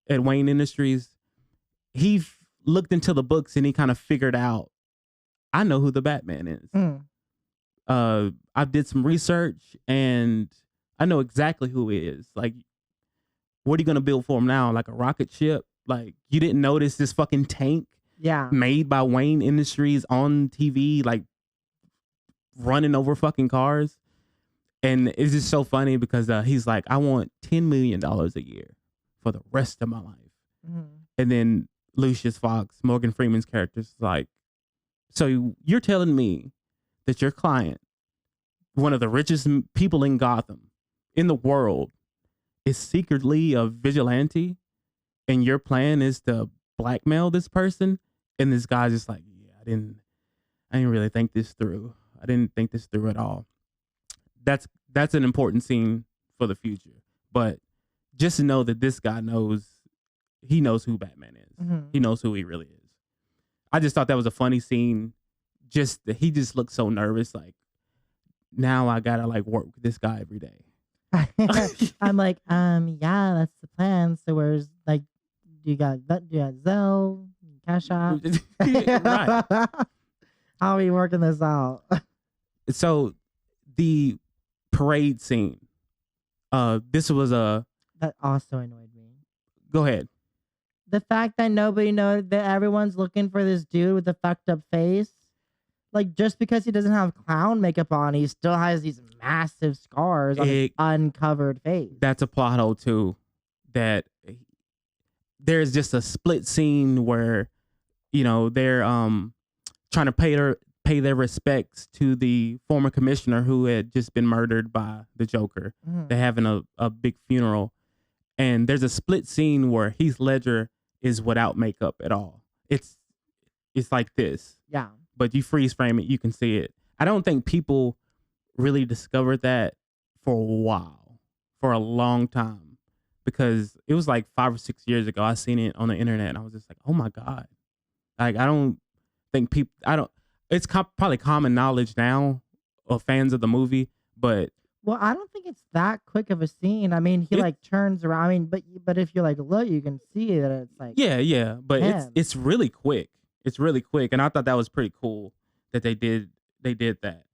Speaker 3: at Wayne Industries. He looked into the books and he kind of figured out, I know who the Batman is. I did some research and I know exactly who he is. Like, what are you gonna build for him now? Like a rocket ship? Like, you didn't notice this fucking tank
Speaker 4: Yeah.
Speaker 3: made by Wayne Industries on TV, like running over fucking cars? And it's just so funny because he's like, I want $10 million a year for the rest of my life.
Speaker 4: Mhm.
Speaker 3: And then Lucius Fox, Morgan Freeman's character, is like, so you're telling me that your client, one of the richest people in Gotham, in the world, is secretly a vigilante, and your plan is to blackmail this person? And this guy's just like, yeah, I didn't really think this through. I didn't think this through at all. that's an important scene for the future. But just to know that this guy knows who Batman is.
Speaker 4: Mhm.
Speaker 3: He knows who he really is. I just thought that was a funny scene. Just that he just looked so nervous. Like, now I gotta like work with this guy every day.
Speaker 4: I'm like, yeah, that's the plan. So where's like, you got Zelle, Cash App?
Speaker 3: Right.
Speaker 4: How are we working this out?
Speaker 3: So the parade scene. This was a.
Speaker 4: That also annoyed me.
Speaker 3: Go ahead.
Speaker 4: The fact that nobody knows that everyone's looking for this dude with the fucked up face. Like, just because he doesn't have clown makeup on, he still has these massive scars on his uncovered face.
Speaker 3: That's a plot hole too. That there's just a split scene where, they're trying to pay their respects to the former commissioner who had just been murdered by the Joker.
Speaker 4: Mhm.
Speaker 3: They're having a big funeral, and there's a split scene where Heath Ledger is without makeup at all. It's like this.
Speaker 4: Yeah.
Speaker 3: But you freeze frame it, you can see it. I don't think people really discovered that for a while, for a long time, because it was like 5 or 6 years ago. I seen it on the internet, and I was just like, oh my God. Like, I don't think it's probably common knowledge now of fans of the movie, but.
Speaker 4: Well, I don't think it's that quick of a scene. I mean, he like turns around. I mean, but if you like look, you can see that it's like.
Speaker 3: Yeah, but
Speaker 4: him.
Speaker 3: it's really quick. It's really quick, and I thought that was pretty cool that they did that.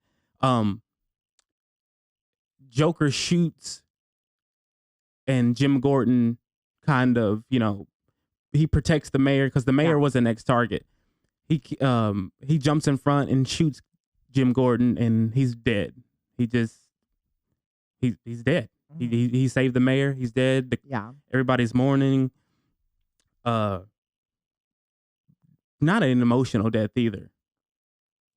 Speaker 3: Joker shoots, and Jim Gordon kind of, he protects the mayor because the mayor was the next target. He jumps in front and shoots Jim Gordon, and he's dead. He's dead.
Speaker 4: Mhm.
Speaker 3: He saved the mayor. He's dead. Everybody's mourning. Not an emotional death either.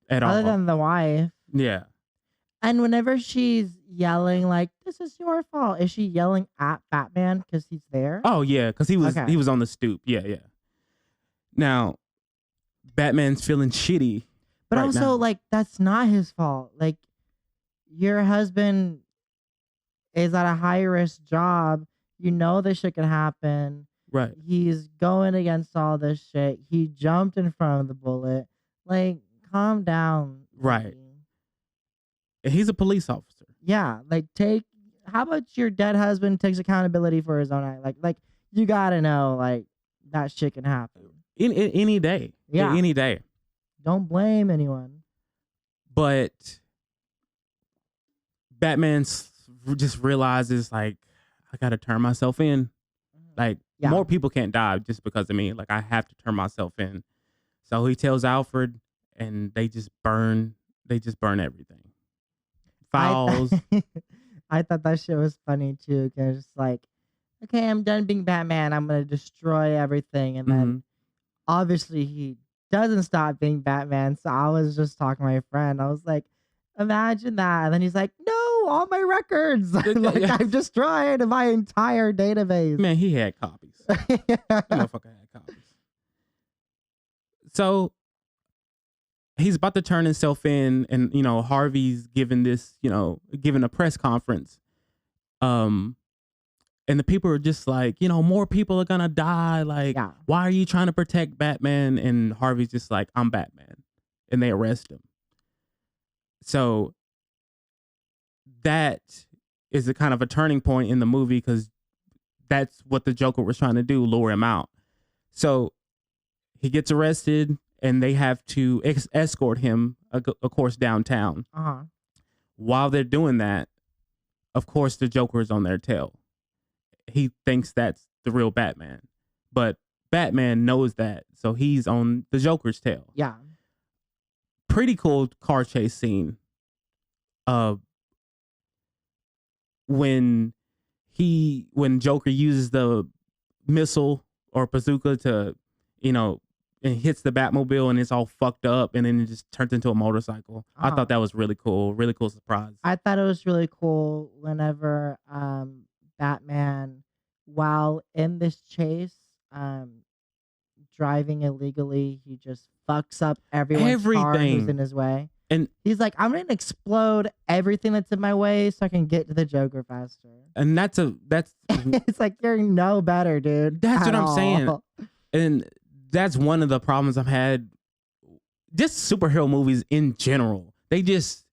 Speaker 3: At all.
Speaker 4: Other than the wife.
Speaker 3: Yeah.
Speaker 4: And whenever she's yelling like, "This is your fault," is she yelling at Batman because he's there?
Speaker 3: Oh yeah, because he was on the stoop. Yeah. Now, Batman's feeling shitty.
Speaker 4: But
Speaker 3: right
Speaker 4: also,
Speaker 3: now.
Speaker 4: like, that's not his fault. Like, your husband is at a high risk job. You know this shit could happen.
Speaker 3: Right.
Speaker 4: He's going against all this shit. He jumped in front of the bullet. Like, calm down.
Speaker 3: Right.
Speaker 4: lady.
Speaker 3: And he's a police officer.
Speaker 4: Yeah. Like, how about your dead husband takes accountability for his own act? Like, you gotta know, like, that shit can happen.
Speaker 3: In any day.
Speaker 4: Yeah.
Speaker 3: Any day.
Speaker 4: Don't blame anyone.
Speaker 3: But Batman just realizes, like, I gotta turn myself in. Like, more people can't die just because of me. Like, I have to turn myself in. So he tells Alfred, and they just burn everything. Files.
Speaker 4: I thought that shit was funny too, because it's like, okay, I'm done being Batman. I'm gonna destroy everything, and then obviously he doesn't stop being Batman. So I was just talking to my friend. I was like, imagine that, and then he's like, no, all my records. Like, I've destroyed my entire database.
Speaker 3: Man, he had copies. That motherfucker had copies. So he's about to turn himself in, and Harvey's giving a press conference. And the people are just like, more people are gonna die. Like, why are you trying to protect Batman? And Harvey's just like, I'm Batman. And they arrest him. So that is a kind of a turning point in the movie, because that's what the Joker was trying to do, lure him out. So he gets arrested, and they have to escort him, of course, downtown. While they're doing that, of course, the Joker is on their tail. He thinks that's the real Batman, but Batman knows that, so he's on the Joker's tail.
Speaker 4: Yeah.
Speaker 3: Pretty cool car chase scene. When Joker uses the missile or bazooka to, and hits the Batmobile, and it's all fucked up, and then it just turns into a motorcycle. I thought that was really cool surprise.
Speaker 4: I thought it was really cool whenever Batman, while in this chase, driving illegally, he just fucks up everyone's car who's in his way.
Speaker 3: And
Speaker 4: He's like, I'm gonna explode everything that's in my way so I can get to the Joker faster.
Speaker 3: that's
Speaker 4: It's like you're no better, dude.
Speaker 3: That's
Speaker 4: at
Speaker 3: what I'm saying.
Speaker 4: all.
Speaker 3: and that's one of the problems I've had. Just superhero movies in general, they just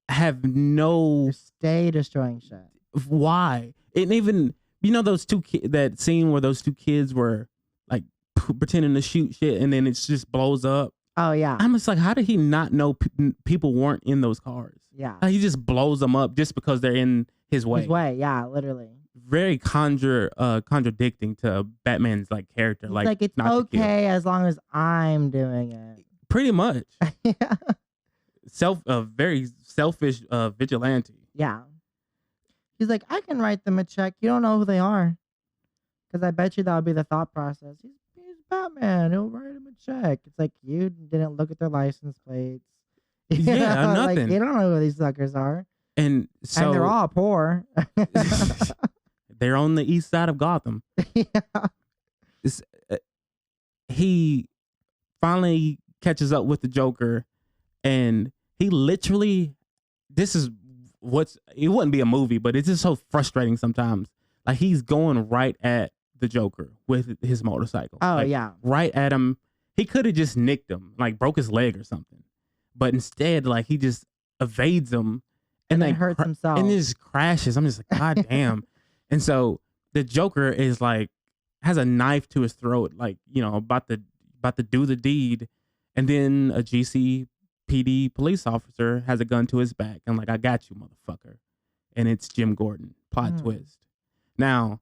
Speaker 3: have no
Speaker 4: You stay destroying shit.
Speaker 3: why. And even those that scene where those 2 kids were like pretending to shoot shit, and then it just blows up.
Speaker 4: Oh yeah,
Speaker 3: I'm just like, how did he not know people weren't in those cars?
Speaker 4: yeah.
Speaker 3: He just blows them up just because they're in his way.
Speaker 4: His way, yeah, literally.
Speaker 3: Very contradicting to Batman's like character.
Speaker 4: He's like it's
Speaker 3: not to kill.
Speaker 4: okay as long as I'm doing it.
Speaker 3: Pretty much.
Speaker 4: Yeah.
Speaker 3: Very selfish vigilante.
Speaker 4: Yeah. He's like, I can write them a check. You don't know who they are. Because I bet you that would be the thought process. He's Batman. He'll write him a check. It's like, you didn't look at their license plates.
Speaker 3: Yeah,
Speaker 4: Like,
Speaker 3: nothing.
Speaker 4: you don't know who these suckers are.
Speaker 3: And so
Speaker 4: And they're all poor.
Speaker 3: they're on the east side of Gotham.
Speaker 4: Yeah.
Speaker 3: He finally catches up with the Joker, and he literally, it wouldn't be a movie, but it's just so frustrating sometimes. Like, he's going right at the Joker with his motorcycle.
Speaker 4: Oh,
Speaker 3: Like,
Speaker 4: yeah.
Speaker 3: right at him. He could have just nicked him, like broke his leg or something. But instead, like, he just evades him and
Speaker 4: then
Speaker 3: like
Speaker 4: hurts himself.
Speaker 3: and just crashes. I'm just like, God damn. And so the Joker is like, has a knife to his throat, like, about to do the deed. And then a GCPD police officer has a gun to his back and like, I got you, motherfucker. And it's Jim Gordon. Plot twist. Now,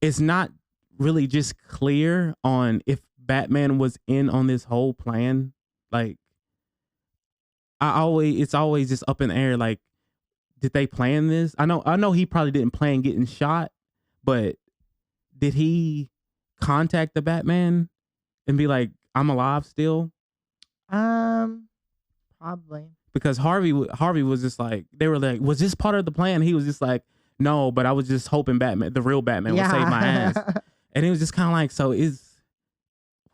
Speaker 3: it's not really just clear on if Batman was in on this whole plan. Like, it's always just up in the air. Like, did they plan this? I know he probably didn't plan getting shot, but did he contact the Batman and be like, I'm alive still?
Speaker 4: Probably.
Speaker 3: Because Harvey was just like, they were like, was this part of the plan? He was just like, no, but I was just hoping the real Batman would save my ass. And it was just kind of like, so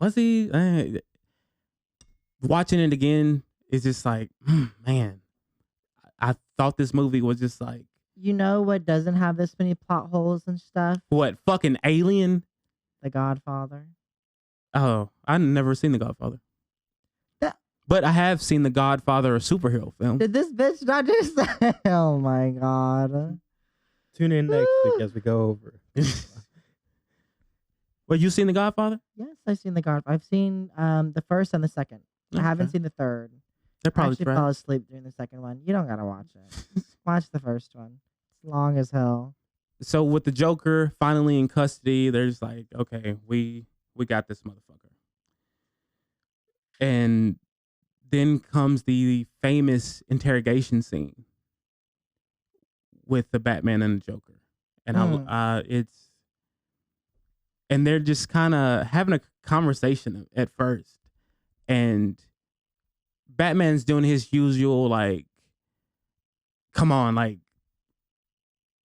Speaker 3: was he? Watching it again, it's just like, man, I thought this movie was just like,
Speaker 4: You know what doesn't have this many plot holes and stuff?
Speaker 3: what, fucking Alien?
Speaker 4: The Godfather.
Speaker 3: Oh, I've never seen The Godfather.
Speaker 4: That-
Speaker 3: But I have seen The Godfather, a superhero film.
Speaker 4: Did this bitch not just say, oh my God.
Speaker 5: Tune in next week as we go over.
Speaker 3: Well, you seen The Godfather?
Speaker 4: Yes, I've seen The Godfather. I've seen the first and the second. I haven't
Speaker 3: Okay.
Speaker 4: seen the third.
Speaker 3: They're
Speaker 4: I
Speaker 3: probably
Speaker 4: actually
Speaker 3: trash.
Speaker 4: fell asleep during the second one. You don't gotta watch it. Watch the first one. It's long as hell.
Speaker 3: So with the Joker finally in custody, they're just like, okay, we got this motherfucker. And then comes the famous interrogation scene with the Batman and the Joker. And and they're just kind of having a conversation at first. And Batman's doing his usual, like, come on, like,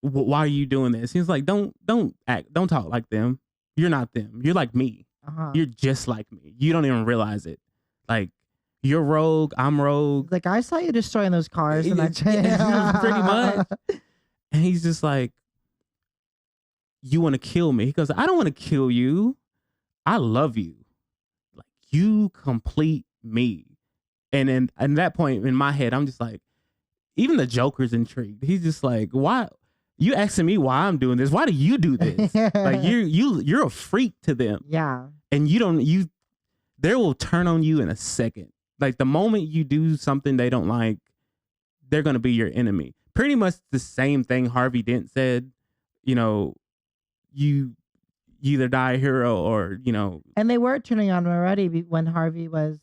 Speaker 3: why are you doing this? He's like, don't talk like them. You're not them. You're like me.
Speaker 4: Uh-huh.
Speaker 3: You're just like me. You don't even realize it. Like, you're rogue. I'm rogue.
Speaker 4: Like, I saw you destroying those cars in that
Speaker 3: Yeah, pretty much. And he's just like, you want to kill me? He goes, I don't want to kill you. I love you. Like, you complete me. And then at that point in my head, I'm just like, even the Joker's intrigued. He's just like, why? You asking me why I'm doing this? Why do you do this? Like, you're a freak to them.
Speaker 4: Yeah.
Speaker 3: And they will turn on you in a second. Like, the moment you do something they don't like, they're going to be your enemy. Pretty much the same thing Harvey Dent said, you either die a hero or,
Speaker 4: And they were turning on him already when Harvey was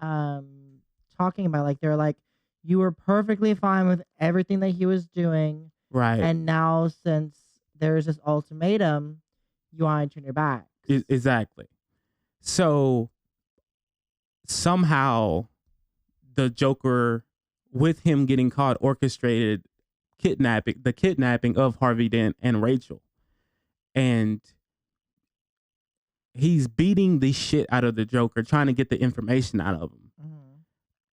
Speaker 4: talking about, like, they were like, you were perfectly fine with everything that he was doing.
Speaker 3: right.
Speaker 4: And now, since there's this ultimatum, you want to turn your back.
Speaker 3: Exactly. So somehow the Joker, with him getting caught, orchestrated the kidnapping of Harvey Dent and Rachel. And he's beating the shit out of the Joker, trying to get the information out of him.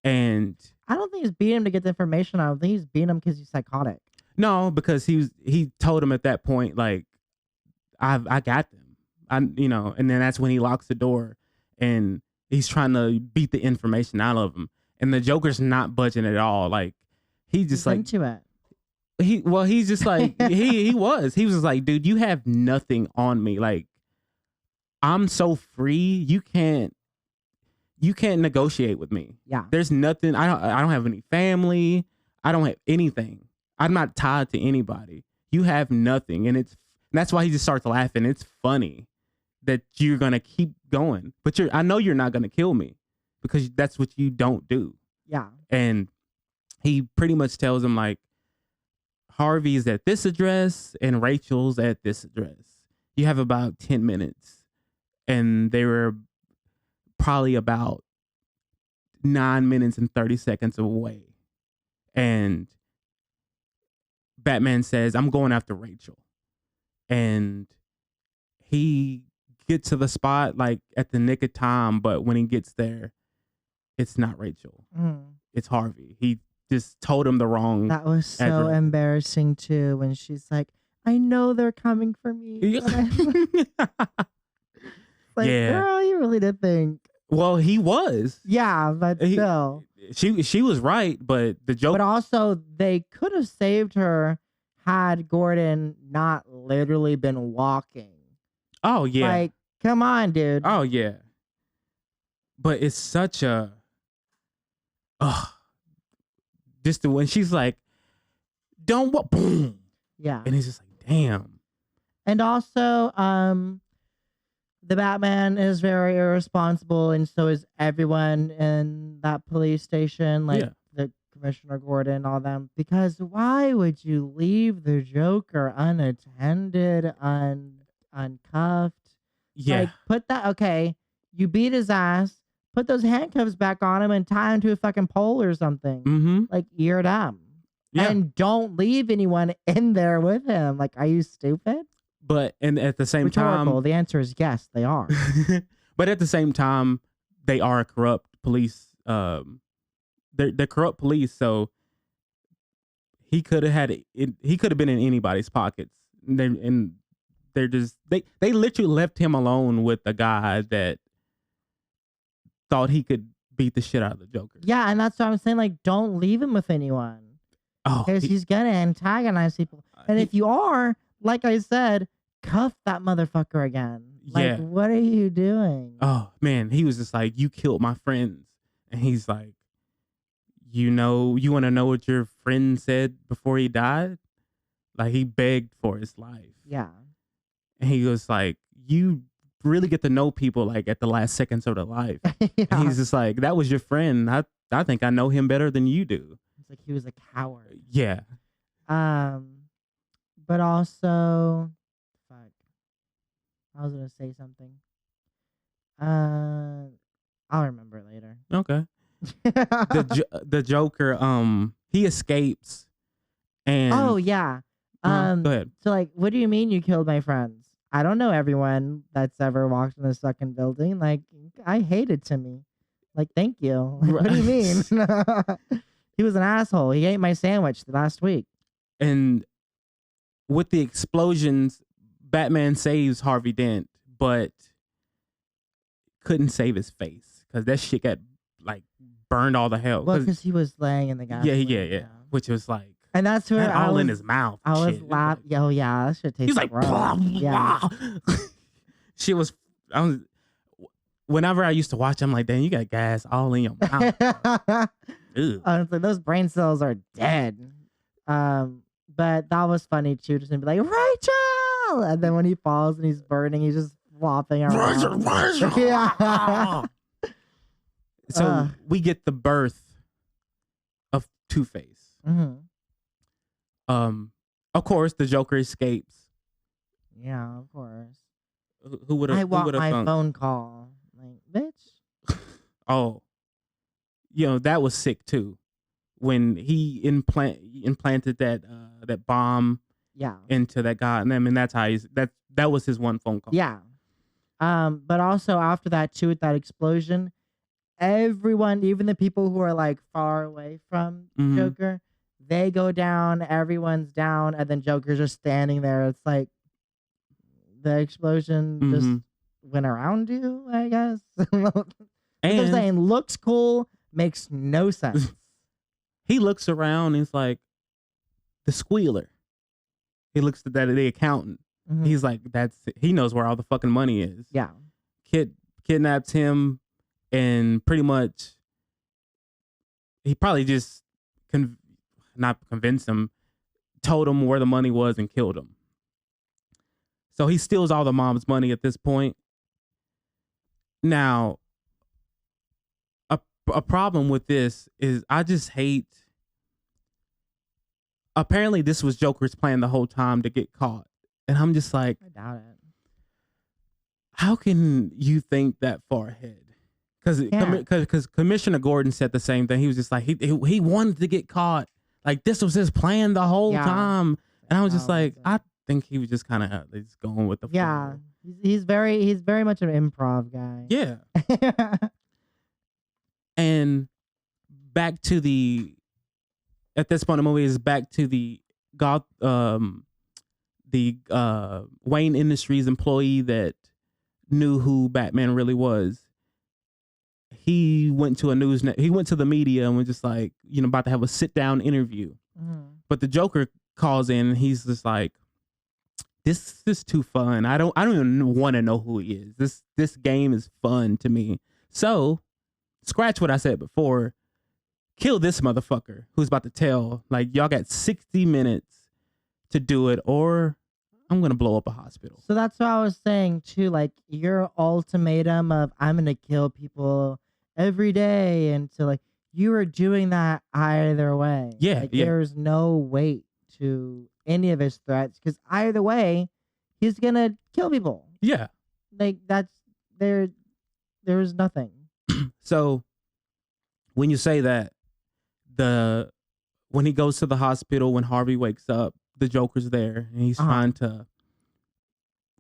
Speaker 3: And
Speaker 4: I don't think he's beating him to get the information. I don't think he's beating him because he's psychotic.
Speaker 3: no, because he told him at that point, like, I got them. And then that's when he locks the door and he's trying to beat the information out of him. And the Joker's not budging at all. Like, he just
Speaker 4: He's
Speaker 3: like
Speaker 4: into it.
Speaker 3: he's just like he was just like, dude, you have nothing on me. Like, I'm so free. You can't negotiate with me.
Speaker 4: Yeah.
Speaker 3: There's nothing. I don't have any family. I don't have anything. I'm not tied to anybody. You have nothing. And that's why he just starts laughing. It's funny that you're going to keep going. But I know you're not going to kill me because that's what you don't do.
Speaker 4: Yeah.
Speaker 3: And he pretty much tells him, like, Harvey's at this address and Rachel's at this address. You have about 10 minutes. And they were probably about 9 minutes and 30 seconds away. And Batman says, I'm going after Rachel. And he gets to the spot like at the nick of time, but when he gets there, it's not Rachel. It's Harvey. He just told him the wrong.
Speaker 4: That was so
Speaker 3: address.
Speaker 4: embarrassing too when she's like, I know they're coming for me. Like,
Speaker 3: Yeah.
Speaker 4: girl, you really did think.
Speaker 3: Well, he was.
Speaker 4: Yeah, but still.
Speaker 3: She was right, but the joke.
Speaker 4: But also, they could have saved her had Gordon not literally been walking.
Speaker 3: Oh yeah.
Speaker 4: Like, come on, dude.
Speaker 3: Oh yeah. But it's such a. Just when she's like, don't what boom.
Speaker 4: Yeah.
Speaker 3: And he's just like, damn.
Speaker 4: And also, the Batman is very irresponsible, and so is everyone in that police station, like the Commissioner Gordon, all them. Because why would you leave the Joker unattended, uncuffed?
Speaker 3: Yeah.
Speaker 4: Like, put that. Okay, you beat his ass. Put those handcuffs back on him and tie him to a fucking pole or something.
Speaker 3: Mm-hmm.
Speaker 4: Like, you're dumb.
Speaker 3: Yeah.
Speaker 4: And don't leave anyone in there with him. Like, are you stupid?
Speaker 3: But and at the same
Speaker 4: Rhetorical.
Speaker 3: time,
Speaker 4: The answer is yes, they are.
Speaker 3: but at the same time, they are corrupt police. They're corrupt police, so he could have had it. He could have been in anybody's pockets. They're just they literally left him alone with a guy that thought he could beat the shit out of the Joker.
Speaker 4: Yeah, and that's what I'm saying. Like, don't leave him with anyone.
Speaker 3: Oh,
Speaker 4: Because he's gonna antagonize people. And if you are, like I said, cuff that motherfucker again. Like,
Speaker 3: Yeah.
Speaker 4: what are you doing?
Speaker 3: oh man, he was just like, you killed my friends. And he's like, you want to know what your friend said before he died? Like, he begged for his life.
Speaker 4: Yeah.
Speaker 3: And he was like, you really get to know people like at the last seconds of their life.
Speaker 4: Yeah.
Speaker 3: And he's just like, that was your friend. I think I know him better than you do.
Speaker 4: It's like he was a coward.
Speaker 3: Yeah.
Speaker 4: But also, fuck. I was gonna say something. I'll remember it later.
Speaker 3: Okay. The Joker, he escapes and
Speaker 4: Oh yeah.
Speaker 3: go ahead.
Speaker 4: So like, what do you mean you killed my friends? I don't know everyone that's ever walked in this fucking building. Like, I hated Timmy. Like, thank you. Like, what do you mean? He was an asshole. He ate my sandwich last week.
Speaker 3: And with the explosions, Batman saves Harvey Dent, but couldn't save his face because that shit got like burned all the hell.
Speaker 4: Well, because he was laying in the gas.
Speaker 3: Yeah. Which was like,
Speaker 4: And that's where
Speaker 3: and
Speaker 4: I
Speaker 3: all
Speaker 4: was,
Speaker 3: in his mouth.
Speaker 4: I was
Speaker 3: shit.
Speaker 4: laughing. Oh yeah, that shit tastes.
Speaker 3: He's like,
Speaker 4: gross.
Speaker 3: blah,
Speaker 4: Yeah.
Speaker 3: blah. She was. Whenever I used to watch, I'm like, damn, you got gas all in your mouth. Ew.
Speaker 4: Honestly, those brain cells are dead. But that was funny too, just to be like, Rachel! And then when he falls and he's burning, he's just flopping around. Yeah.
Speaker 3: So we get the birth of Two-Face.
Speaker 4: Mm-hmm.
Speaker 3: Of course, the Joker escapes.
Speaker 4: Yeah, of course.
Speaker 3: Who would have?
Speaker 4: I want my phone call. Like, bitch.
Speaker 3: Oh, that was sick too. When he implanted that bomb
Speaker 4: Yeah.
Speaker 3: into that guy, and I mean that's how that was his one phone call.
Speaker 4: Yeah. But also after that too, with that explosion, everyone, even the people who are like far away from
Speaker 3: Mhm.
Speaker 4: Joker, they go down, everyone's down, and then Joker's just standing there. It's like the explosion just
Speaker 3: Mhm.
Speaker 4: went around you, I guess. What they're
Speaker 3: And
Speaker 4: saying looks cool, makes no sense.
Speaker 3: he looks around and he's like, the squealer. He looks at the accountant.
Speaker 4: Mhm.
Speaker 3: He's like, he knows where all the fucking money is.
Speaker 4: Yeah.
Speaker 3: Kidnaps him and pretty much he probably just not convinced him, told him where the money was and killed him. So he steals all the mom's money at this point. Now, a problem with this is I just hate. Apparently, this was Joker's plan the whole time to get caught, and I'm just like,
Speaker 4: I doubt it.
Speaker 3: how can you think that far ahead? Because Commissioner Gordon said the same thing. He was just like he wanted to get caught. Like this was his plan the whole
Speaker 4: Yeah.
Speaker 3: time, and I was just
Speaker 4: No,
Speaker 3: like,
Speaker 4: it's-
Speaker 3: I think he was just kind of just going with the flow.
Speaker 4: Yeah. He's very much an improv guy.
Speaker 3: Yeah. And back to at this point in the movie is back to the Wayne Industries employee that knew who Batman really was. He went to he went to the media and was just like, about to have a sit down interview.
Speaker 4: Mhm.
Speaker 3: But the Joker calls in and he's just like, this is too fun. I don't even want to know who he is. This game is fun to me. So scratch what I said before. Kill this motherfucker who's about to tell, like, y'all got 60 minutes to do it or I'm going to blow up a hospital.
Speaker 4: So that's what I was saying too. Like your ultimatum of I'm gonna kill people every day, and so like you were doing that either way.
Speaker 3: Yeah,
Speaker 4: like,
Speaker 3: yeah.
Speaker 4: There's no weight to any of his threats because either way, he's gonna kill people.
Speaker 3: Yeah.
Speaker 4: Like that's there. There's nothing.
Speaker 3: So when you say that, when he goes to the hospital, when Harvey wakes up, the Joker's there and he's trying to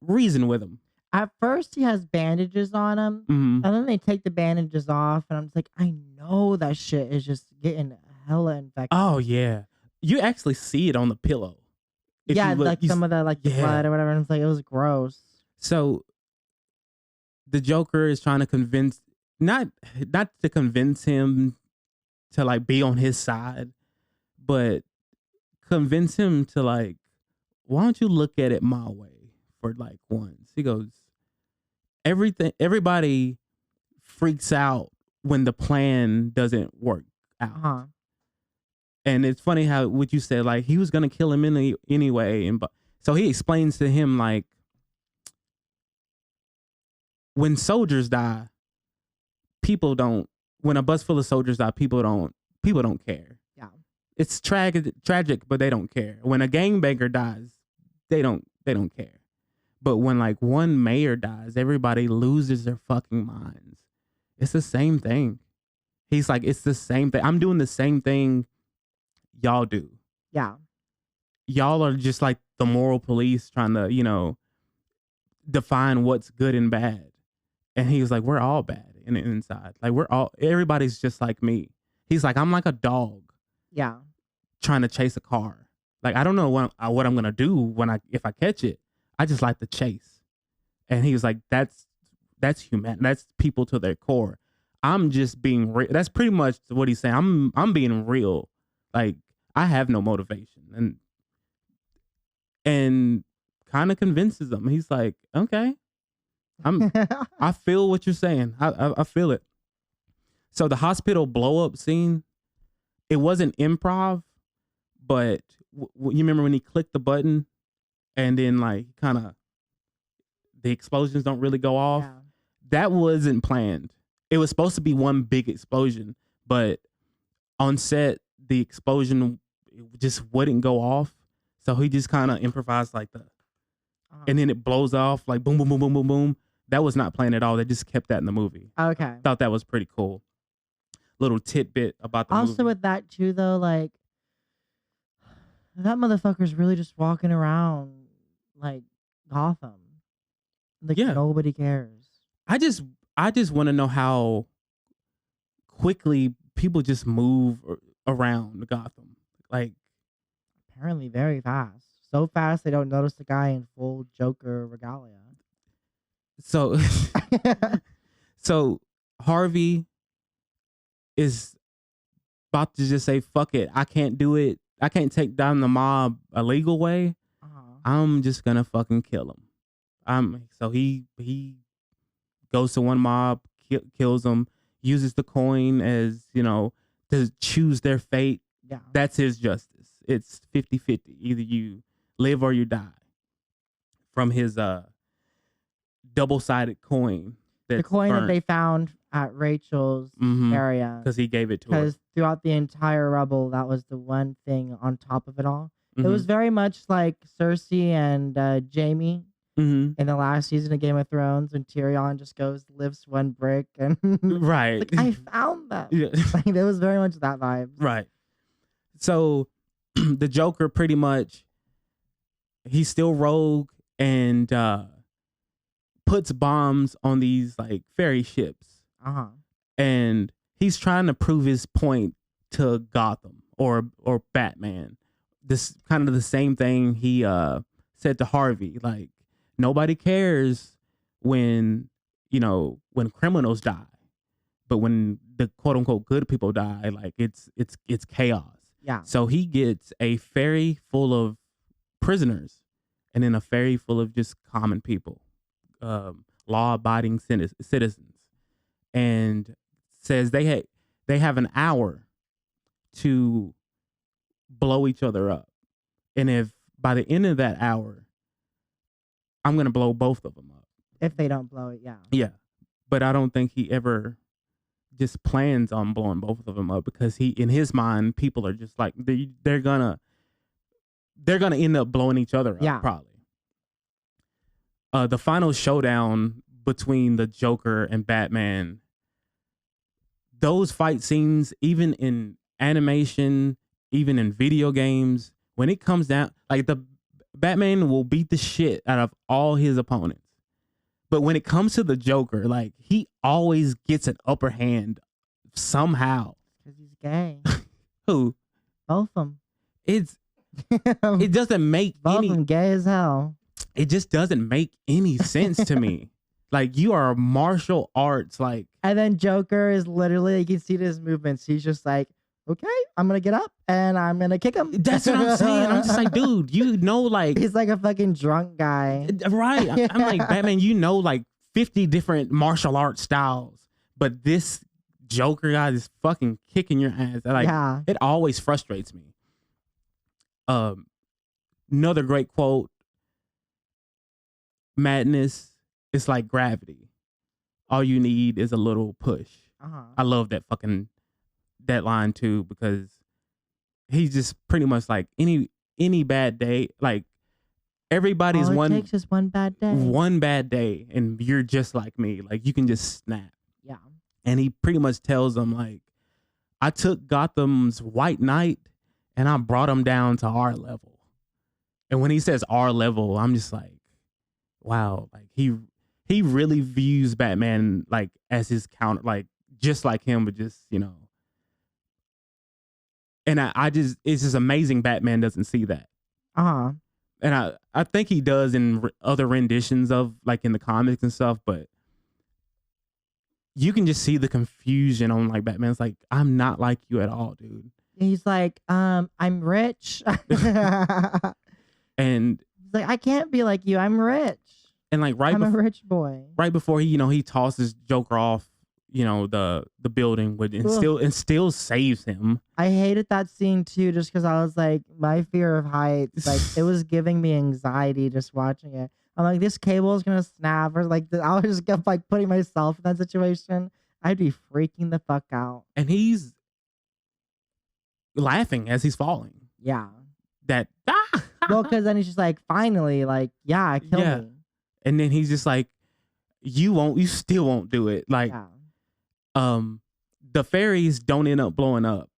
Speaker 3: reason with him.
Speaker 4: At first, he has bandages on him,
Speaker 3: Mhm.
Speaker 4: and then they take the bandages off, and I'm just like, I know that shit is just getting hella infected.
Speaker 3: Oh yeah, you actually see it on the pillow. If
Speaker 4: Yeah,
Speaker 3: you look,
Speaker 4: like some of the the
Speaker 3: yeah.
Speaker 4: blood or whatever. And it's like it was gross.
Speaker 3: So the Joker is trying to convince, not to convince him to like be on his side, but convince him to like, why don't you look at it my way for like once? He goes, everybody freaks out when the plan doesn't work out. And it's funny how what you said, like he was gonna kill him anyway, so he explains to him like, when soldiers die, people don't. When a bus full of soldiers die, people don't care.
Speaker 4: Yeah,
Speaker 3: it's tragic, but they don't care. When a gangbanger dies, they don't care. But when like one mayor dies, everybody loses their fucking minds. It's the same thing. He's like, it's the same thing. I'm doing the same thing y'all do.
Speaker 4: Yeah.
Speaker 3: Y'all are just like the moral police trying to, define what's good and bad. And he was like, we're all bad inside. Like everybody's just like me. He's like, I'm like a dog.
Speaker 4: Yeah.
Speaker 3: Trying to chase a car. Like, I don't know what I'm going to do if I catch it. I just like to chase. And he was like, that's human. That's people to their core. I'm just being real. That's pretty much what he's saying. I'm being real. Like, I have no motivation. And kind of convinces them. He's like, okay, I feel what you're saying. I feel it. So the hospital blow up scene, it wasn't improv, but you remember when he clicked the button and then like kind of the explosions don't really go off?
Speaker 4: Yeah.
Speaker 3: That wasn't planned. It was supposed to be one big explosion, but on set, the explosion just wouldn't go off. So he just kind of improvised like and then it blows off like boom, boom, boom, boom, boom, boom. That was not planned at all. They just kept that in the movie.
Speaker 4: Okay.
Speaker 3: Thought that was pretty cool. Little tidbit about the
Speaker 4: Also
Speaker 3: movie.
Speaker 4: with that too, though, like that motherfucker's really just walking around like Gotham. Like
Speaker 3: Yeah.
Speaker 4: nobody cares.
Speaker 3: I just want to know how quickly people just move around Gotham. Like,
Speaker 4: Apparently very fast. So fast they don't notice the guy in full Joker regalia.
Speaker 3: so so Harvey is about to just say, fuck it, I can't do it. I can't take down the mob a legal way. I'm just gonna fucking kill him. So he goes to one mob, kills them, uses the coin as, to choose their fate.
Speaker 4: Yeah.
Speaker 3: That's his justice. It's 50-50. Either you live or you die. From his double-sided coin.
Speaker 4: The coin that they found at Rachel's area.
Speaker 3: Because he gave it to her.
Speaker 4: Because throughout the entire rubble, that was the one thing on top of it all. It was very much like Cersei and Jaime in the last season of Game of Thrones when Tyrion just goes, lifts one brick and
Speaker 3: right.
Speaker 4: like, I found them. Yeah. Like, it was very much that vibe.
Speaker 3: Right. So the Joker pretty much, he's still rogue and puts bombs on these like ferry ships. And he's trying to prove his point to Gotham or Batman. This kind of the same thing he said to Harvey, like, nobody cares when criminals die, but when the quote unquote good people die, like it's chaos.
Speaker 4: Yeah.
Speaker 3: So he gets a ferry full of prisoners and then a ferry full of just common people, law abiding citizens, and says they have an hour to blow each other up. And if by the end of that hour, I'm going to blow both of them up.
Speaker 4: If they don't blow it, yeah.
Speaker 3: Yeah. But I don't think he ever just plans on blowing both of them up because in his mind, people are just like, they're going to end up blowing each other up, probably. The final showdown between the Joker and Batman, those fight scenes, even in animation, even in video games, when it comes down, like the Batman will beat the shit out of all his opponents. But when it comes to the Joker, like he always gets an upper hand somehow.
Speaker 4: Because he's gay.
Speaker 3: Who?
Speaker 4: Both of them.
Speaker 3: It doesn't make
Speaker 4: both of them gay as hell.
Speaker 3: It just doesn't make any sense to me. Like, you are martial arts, like.
Speaker 4: And then Joker is literally, you can see his movements. He's just like, okay, I'm gonna get up and I'm gonna kick him.
Speaker 3: That's what I'm saying. I'm just like, dude, like.
Speaker 4: He's like a fucking drunk guy.
Speaker 3: Right. I'm like, Batman, like 50 different martial arts styles. But this Joker guy is fucking kicking your ass. Like, it always frustrates me. Another great quote. Madness is like gravity. All you need is a little push. I love that line too, because he's just pretty much like any bad day, like everybody's
Speaker 4: all it takes is one bad day,
Speaker 3: and you're just like me, like you can just snap.
Speaker 4: Yeah.
Speaker 3: And he pretty much tells them, like, I took Gotham's White Knight and I brought him down to our level. And when he says our level, I'm just like, wow, like he really views Batman like as his counter, like just like him, but just, and it's just amazing Batman doesn't see that. And I think he does in other renditions of, like, in the comics and stuff, but you can just see the confusion on, like, Batman's like, I'm not like you at all, dude.
Speaker 4: He's like, I'm rich.
Speaker 3: And
Speaker 4: he's like, I can't be like you. I'm rich.
Speaker 3: And like
Speaker 4: I'm a rich boy.
Speaker 3: Right before he tosses Joker off, the building and still saves him.
Speaker 4: I hated that scene too, just because I was like, my fear of heights, like it was giving me anxiety just watching it. I'm like, this cable is gonna snap, or like I was just kept like putting myself in that situation. I'd be freaking the fuck out.
Speaker 3: And he's laughing as he's falling.
Speaker 4: Yeah.
Speaker 3: Well,
Speaker 4: because then he's just like, finally, like, kill me.
Speaker 3: And then he's just like, you still won't do it. Like, the fairies don't end up blowing up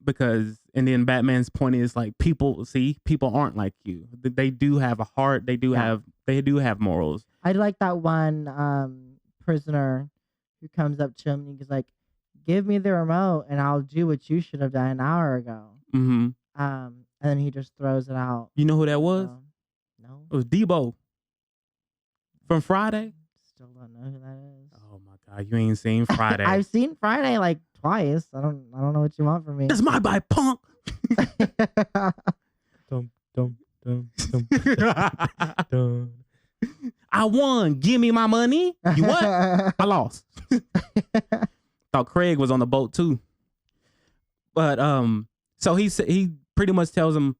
Speaker 3: because, and then Batman's point is like, people aren't like you. They do have a heart. They do have morals.
Speaker 4: I like that one prisoner who comes up to him and he's like, give me the remote and I'll do what you should have done an hour ago.
Speaker 3: Mm-hmm.
Speaker 4: And then he just throws it out.
Speaker 3: You know who that was?
Speaker 4: No.
Speaker 3: It was Debo from Friday.
Speaker 4: Still don't know who that is.
Speaker 3: Oh my God, you ain't seen Friday.
Speaker 4: I've seen Friday like twice. I don't know what you want from me.
Speaker 3: That's my bike, punk.
Speaker 5: Dum, dum, dum, dum, dum.
Speaker 3: I won. Give me my money. You what? I lost. Thought Craig was on the boat too. But so he pretty much tells him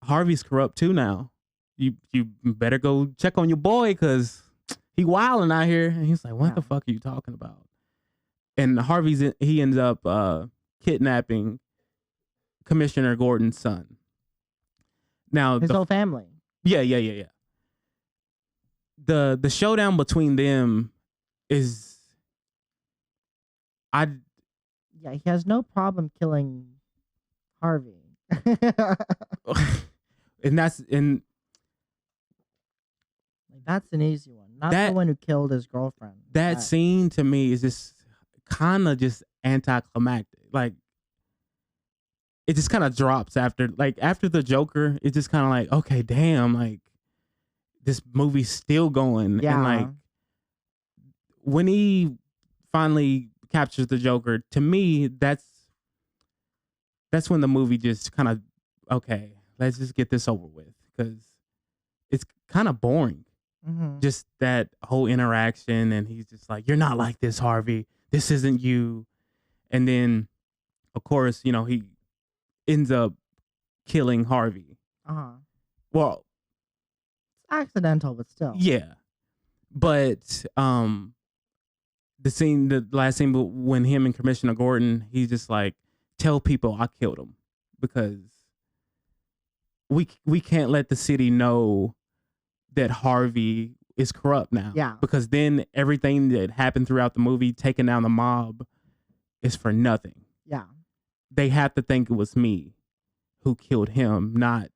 Speaker 3: Harvey's corrupt too now. You better go check on your boy because he wilding out here. And he's like, what the fuck are you talking about? And he ends up kidnapping Commissioner Gordon's son. Now
Speaker 4: his whole family.
Speaker 3: Yeah. The showdown between them is
Speaker 4: Yeah, he has no problem killing Harvey.
Speaker 3: and that's
Speaker 4: an easy one. Not the one who killed his girlfriend.
Speaker 3: That scene to me is just kind of just anticlimactic. Like it just kind of drops after the Joker. It's just kind of like, okay, damn, like this movie's still going.
Speaker 4: Yeah.
Speaker 3: And like when he finally captures the Joker, to me, that's when the movie just kind of, okay, let's just get this over with because it's kind of boring.
Speaker 4: Mm-hmm.
Speaker 3: Just that whole interaction, and he's just like, "You're not like this, Harvey. This isn't you." And then, of course, he ends up killing Harvey. Well,
Speaker 4: it's accidental, but still.
Speaker 3: Yeah, but the last scene when him and Commissioner Gordon, he's just like, "Tell people I killed him because we can't let the city know that Harvey is corrupt now."
Speaker 4: Yeah.
Speaker 3: Because then everything that happened throughout the movie, taking down the mob, is for nothing.
Speaker 4: Yeah.
Speaker 3: They have to think it was me who killed him, not,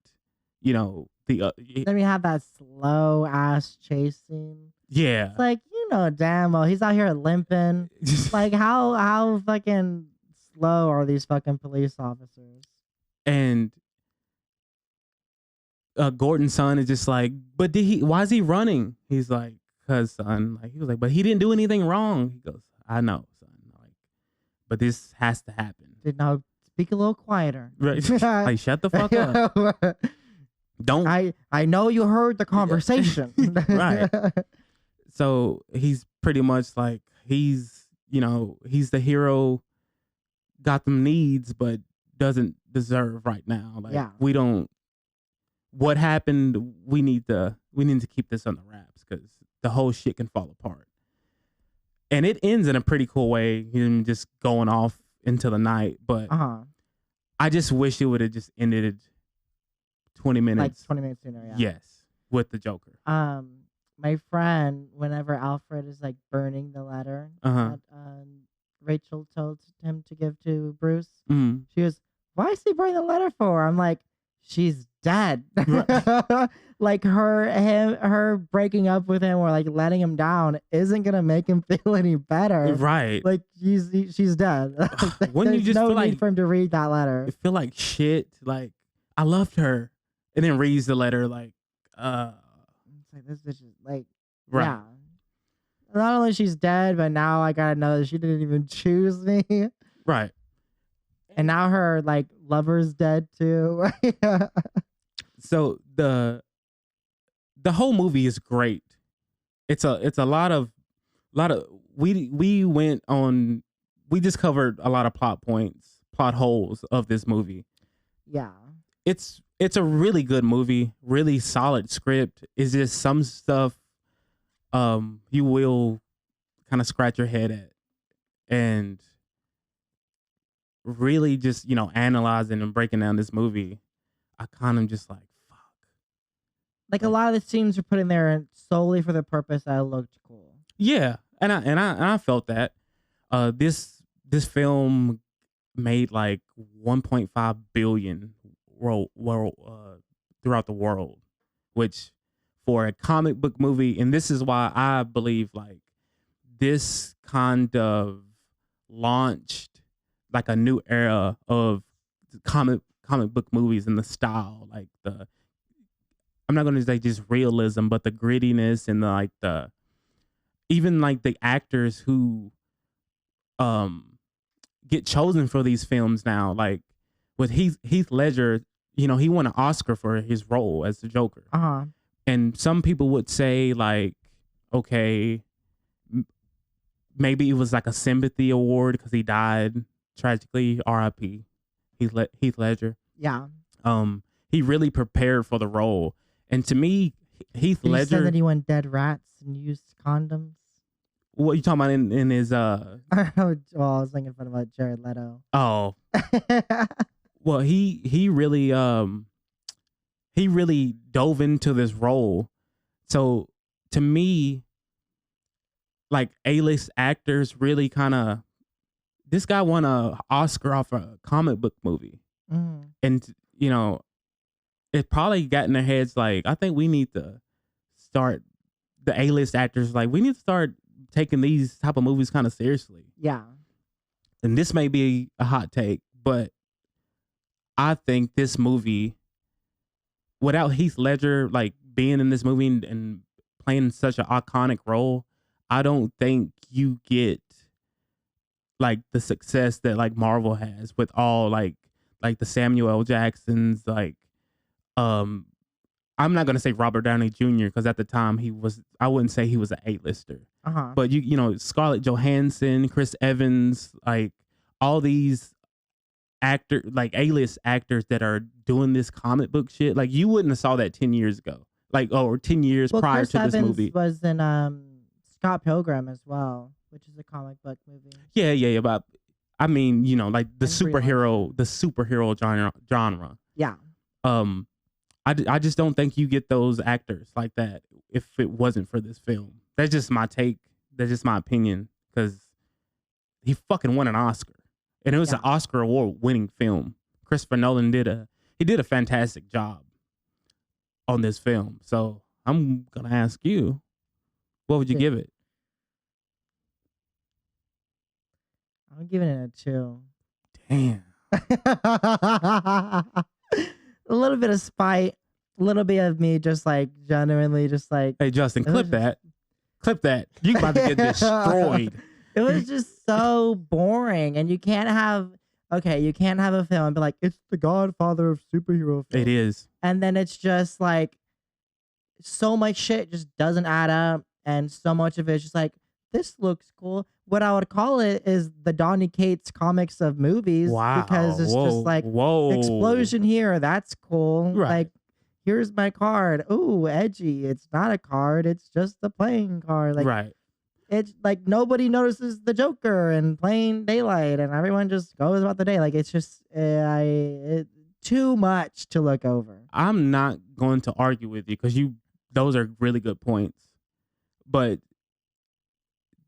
Speaker 3: the.
Speaker 4: Then we have that slow ass chase scene.
Speaker 3: Yeah.
Speaker 4: It's like, damn well, he's out here limping. Like, how fucking slow are these fucking police officers?
Speaker 3: And Gordon's son is just like, but why is he running? He's like, cause son, like he was like, but he didn't do anything wrong. He goes, I know, son, like, but this has to happen.
Speaker 4: Now speak a little quieter.
Speaker 3: Right. Like, shut the fuck up. Don't.
Speaker 4: I know you heard the conversation.
Speaker 3: Right. So he's pretty much like, he's the hero Gotham needs, but doesn't deserve right now. Like, we don't. What happened? We need to keep this on the wraps because the whole shit can fall apart. And it ends in a pretty cool way, him just going off into the night. But I just wish it would have just ended 20 minutes.
Speaker 4: Like 20 minutes sooner, yeah.
Speaker 3: Yes, with the Joker.
Speaker 4: My friend, whenever Alfred is like burning the letter that Rachel told him to give to Bruce, she goes, "Why is he burning the letter for?" I'm like, she's dead. Like her breaking up with him or like letting him down isn't gonna make him feel any better.
Speaker 3: Right.
Speaker 4: Like she's dead.
Speaker 3: Wouldn't you just
Speaker 4: no
Speaker 3: feel
Speaker 4: need
Speaker 3: like,
Speaker 4: for him to read that letter?
Speaker 3: I feel like shit. Like, I loved her, and then reads the letter like,
Speaker 4: It's like, this bitch is like,
Speaker 3: right.
Speaker 4: Yeah. Not only she's dead, but now I gotta know that she didn't even choose me.
Speaker 3: Right.
Speaker 4: And now her like lover's dead too.
Speaker 3: So the whole movie is great. It's a lot of we just covered a lot of plot holes of this movie.
Speaker 4: Yeah.
Speaker 3: It's a really good movie, really solid script. It's just some stuff you will kind of scratch your head at, and really just analyzing and breaking down this movie, I kind of just like, fuck.
Speaker 4: Like a lot of the scenes were put in there solely for the purpose that it looked cool.
Speaker 3: Yeah, and I felt that. This film made like 1.5 billion throughout the world, which for a comic book movie, and this is why I believe like this kind of launched like a new era of comic book movies and the style, like I'm not gonna say just realism, but the grittiness and the even like the actors who get chosen for these films now, like with Heath Ledger, he won an Oscar for his role as the Joker. And some people would say like, okay, maybe it was like a sympathy award because he died tragically. R.I.P. Heath Ledger.
Speaker 4: Yeah.
Speaker 3: He really prepared for the role, and to me, Heath
Speaker 4: Did
Speaker 3: Ledger.
Speaker 4: you say that he went dead rats and used condoms?
Speaker 3: What you talking about in his
Speaker 4: Well, I was thinking about Jared Leto.
Speaker 3: Oh, well, he really dove into this role. So to me, like A-list actors really kind of, this guy won a Oscar off a comic book movie. And it probably got in their heads like, I think we need to start, the A-list actors, like we need to start taking these type of movies kind of seriously.
Speaker 4: Yeah.
Speaker 3: And this may be a hot take, but I think this movie, without Heath Ledger like being in this movie and playing such an iconic role, I don't think you get like the success that like Marvel has with all like the Samuel L. Jacksons, like I'm not gonna say Robert Downey Jr. because at the time I wouldn't say he was an A-lister. But Scarlett Johansson, Chris Evans, like all these like A-list actors that are doing this comic book shit, like you wouldn't have saw that 10 years ago, like or 10 years prior
Speaker 4: Chris
Speaker 3: to this
Speaker 4: Evans
Speaker 3: movie.
Speaker 4: Was in Scott Pilgrim as well, which is a comic book movie.
Speaker 3: Yeah, but I mean, like the
Speaker 4: And
Speaker 3: superhero genre.
Speaker 4: Yeah.
Speaker 3: I just don't think you get those actors like that if it wasn't for this film. That's just my take. That's just my opinion, because he fucking won an Oscar, and it was an Oscar award winning film. Christopher Nolan did a fantastic job on this film. So I'm gonna ask you, what would you give it?
Speaker 4: I'm giving it a 2.
Speaker 3: Damn.
Speaker 4: A little bit of spite, a little bit of me just like genuinely just like,
Speaker 3: Hey Justin, clip that. You about to get destroyed.
Speaker 4: It was just so boring, and you can't have a film and be like, it's the Godfather of superhero films.
Speaker 3: It is.
Speaker 4: And then it's just like so much shit just doesn't add up, and so much of it's just like, this looks cool. What I would call it is the Donny Cates comics of movies.
Speaker 3: Wow.
Speaker 4: Because it's just like, explosion here, that's cool.
Speaker 3: Right.
Speaker 4: Like, here's my card. Ooh, edgy. It's not a card, it's just a playing card. Like,
Speaker 3: right.
Speaker 4: It's like nobody notices the Joker in plain daylight, and everyone just goes about the day. Like, it's just too much to look over.
Speaker 3: I'm not going to argue with you because those are really good points, but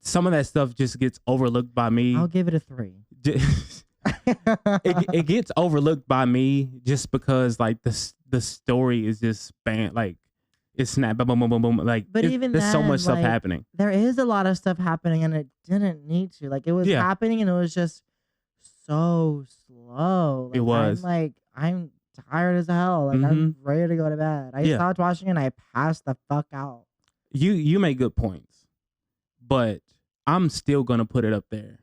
Speaker 3: some of that stuff just gets overlooked by me.
Speaker 4: I'll give it a 3.
Speaker 3: it gets overlooked by me just because like the story is just like it's snap boom boom boom boom boom, like
Speaker 4: but even
Speaker 3: there's so
Speaker 4: then,
Speaker 3: much stuff
Speaker 4: like,
Speaker 3: happening.
Speaker 4: There is a lot of stuff happening, and it didn't need to. Like, it was happening, and it was just so slow. Like,
Speaker 3: it was.
Speaker 4: I'm tired as hell. Like, I'm ready to go to bed. I stopped watching and I passed the fuck out.
Speaker 3: You make good points, but I'm still gonna put it up there.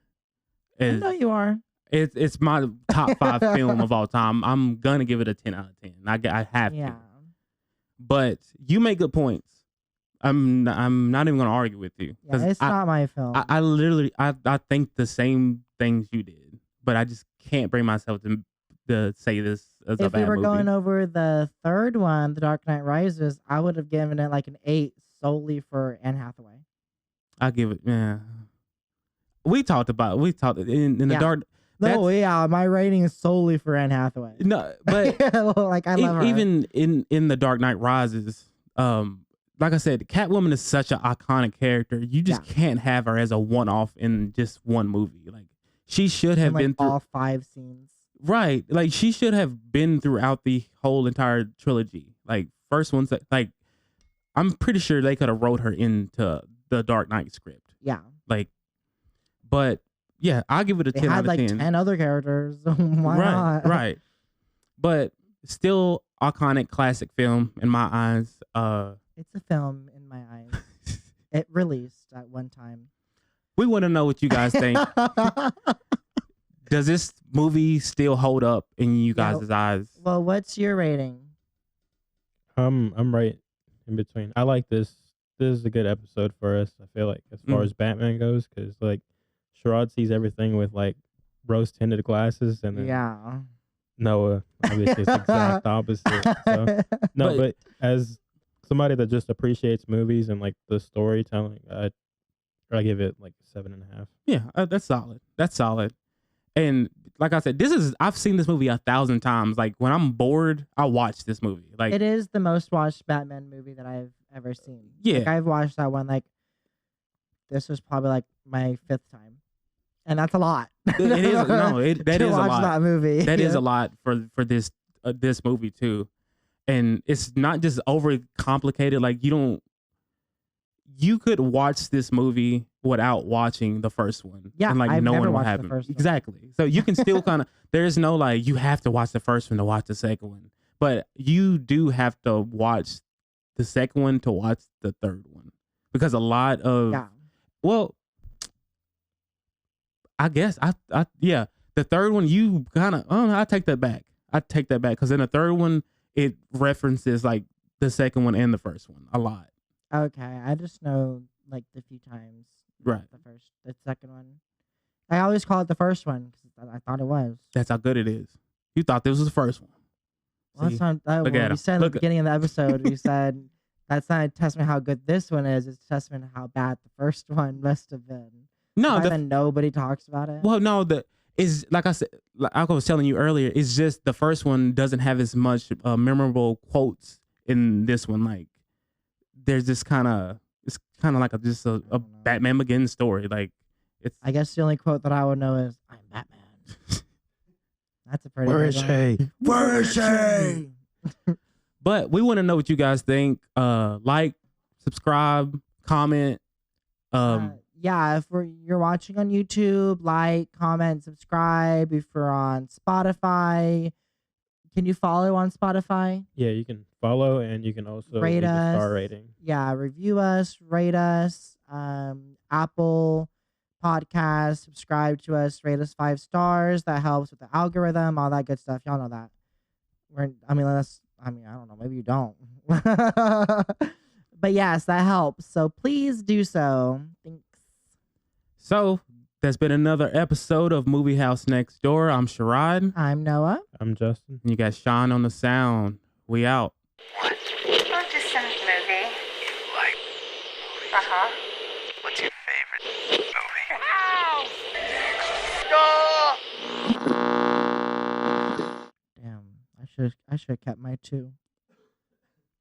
Speaker 4: I know you are.
Speaker 3: It's my top 5 film of all time. I'm gonna give it a 10 out of 10. I have to. But you make good points. I'm not even gonna argue with you.
Speaker 4: Yeah, it's not my film.
Speaker 3: I literally think the same things you did, but I just can't bring myself to say this as a bad movie.
Speaker 4: If we were going over the third one, The Dark Knight Rises, I would have given it like an 8 solely for Anne Hathaway.
Speaker 3: I'll give it. Yeah. We talked in the dark.
Speaker 4: My rating is solely for Anne Hathaway.
Speaker 3: No, but
Speaker 4: like, I love her.
Speaker 3: Even in The Dark Knight Rises, like I said, Catwoman is such an iconic character. You just can't have her as a one-off in just one movie. Like, she should have been through
Speaker 4: all 5 scenes.
Speaker 3: Right. Like, she should have been throughout the whole entire trilogy. Like, first ones that, like, I'm pretty sure they could have wrote her into the Dark Knight script.
Speaker 4: Yeah.
Speaker 3: Like, but Yeah, I'll give it a
Speaker 4: They
Speaker 3: 10 out
Speaker 4: had
Speaker 3: of
Speaker 4: like
Speaker 3: 10.
Speaker 4: 10 other characters. Why
Speaker 3: right,
Speaker 4: not?
Speaker 3: right. But still iconic classic film in my eyes.
Speaker 4: It's a film in my eyes. It released at one time.
Speaker 3: We want to know what you guys think. Does this movie still hold up in you guys' eyes?
Speaker 4: Well, what's your rating?
Speaker 5: I'm right in between. I like this. This is a good episode for us. I feel like as far as Batman goes, because like Sherrod sees everything with like rose tinted glasses, and then
Speaker 4: Yeah.
Speaker 5: Noah obviously is the exact opposite. So, no, but as somebody that just appreciates movies and like the storytelling, I give it like 7.5.
Speaker 3: Yeah, that's solid. That's solid. And like I said, I've seen this movie 1,000 times. Like when I'm bored, I watch this movie. Like
Speaker 4: It is the most watched Batman movie that I've ever seen.
Speaker 3: Yeah.
Speaker 4: Like I've watched that one like this was probably like my 5th time. And that's a lot.
Speaker 3: it is that
Speaker 4: to
Speaker 3: is a
Speaker 4: watch
Speaker 3: lot.
Speaker 4: that movie.
Speaker 3: That is a lot for this movie too. And it's not just over complicated. Like you could watch this movie without watching the first one.
Speaker 4: Yeah,
Speaker 3: and like
Speaker 4: I've
Speaker 3: no
Speaker 4: never
Speaker 3: one will
Speaker 4: watched the
Speaker 3: happen.
Speaker 4: first one.
Speaker 3: Exactly. So you can still kind of there's no like you have to watch the first one to watch the second one. But you do have to watch the second one to watch the third one. Because a lot of well, I guess yeah, the third one you kind of I take that back. Because in the third one it references like the second one and the first one a lot.
Speaker 4: Okay, I just know like the few times.
Speaker 3: Right.
Speaker 4: The second one. I always call it the first one because I thought it was.
Speaker 3: That's how good it is. You thought this was the first one.
Speaker 4: Well,
Speaker 3: See?
Speaker 4: that's
Speaker 3: Look
Speaker 4: what
Speaker 3: at
Speaker 4: we
Speaker 3: him.
Speaker 4: said at the
Speaker 3: Look at-
Speaker 4: beginning of the episode. We said that's not a testament how good this one is. It's a testament to how bad the first one must have been.
Speaker 3: No,
Speaker 4: Why then nobody talks about it.
Speaker 3: well, no, is like I said, like I was telling you earlier. It's just the first one doesn't have as much memorable quotes in this one. Like there's this it's kind of like a Batman Begins story. Like it's
Speaker 4: I guess the only quote that I would know is "I'm Batman." That's a pretty.
Speaker 5: Where
Speaker 4: good
Speaker 5: is
Speaker 4: one.
Speaker 5: she?
Speaker 4: Where is she?
Speaker 3: But we want to know what you guys think. Like, subscribe, comment.
Speaker 4: Yeah, if you're watching on YouTube, like, comment, subscribe. If you're on Spotify, can you follow on Spotify?
Speaker 5: Yeah, you can follow and you can also
Speaker 4: Rate
Speaker 5: leave a
Speaker 4: us.
Speaker 5: star rating.
Speaker 4: Yeah, review us, rate us. Apple Podcast, subscribe to us, rate us 5 stars. That helps with the algorithm, all that good stuff. Y'all know that. I don't know. Maybe you don't. But yes, that helps. So please do so. Thanks.
Speaker 3: So that's been another episode of Movie House Next Door. I'm Sherrod.
Speaker 4: I'm Noah.
Speaker 5: I'm Justin.
Speaker 3: And you got Sean on the sound. We out.
Speaker 1: What?
Speaker 6: Oh, just some movie.
Speaker 1: You like movies?
Speaker 6: Uh-huh.
Speaker 1: What's your favorite movie?
Speaker 4: Damn, I should have kept my 2.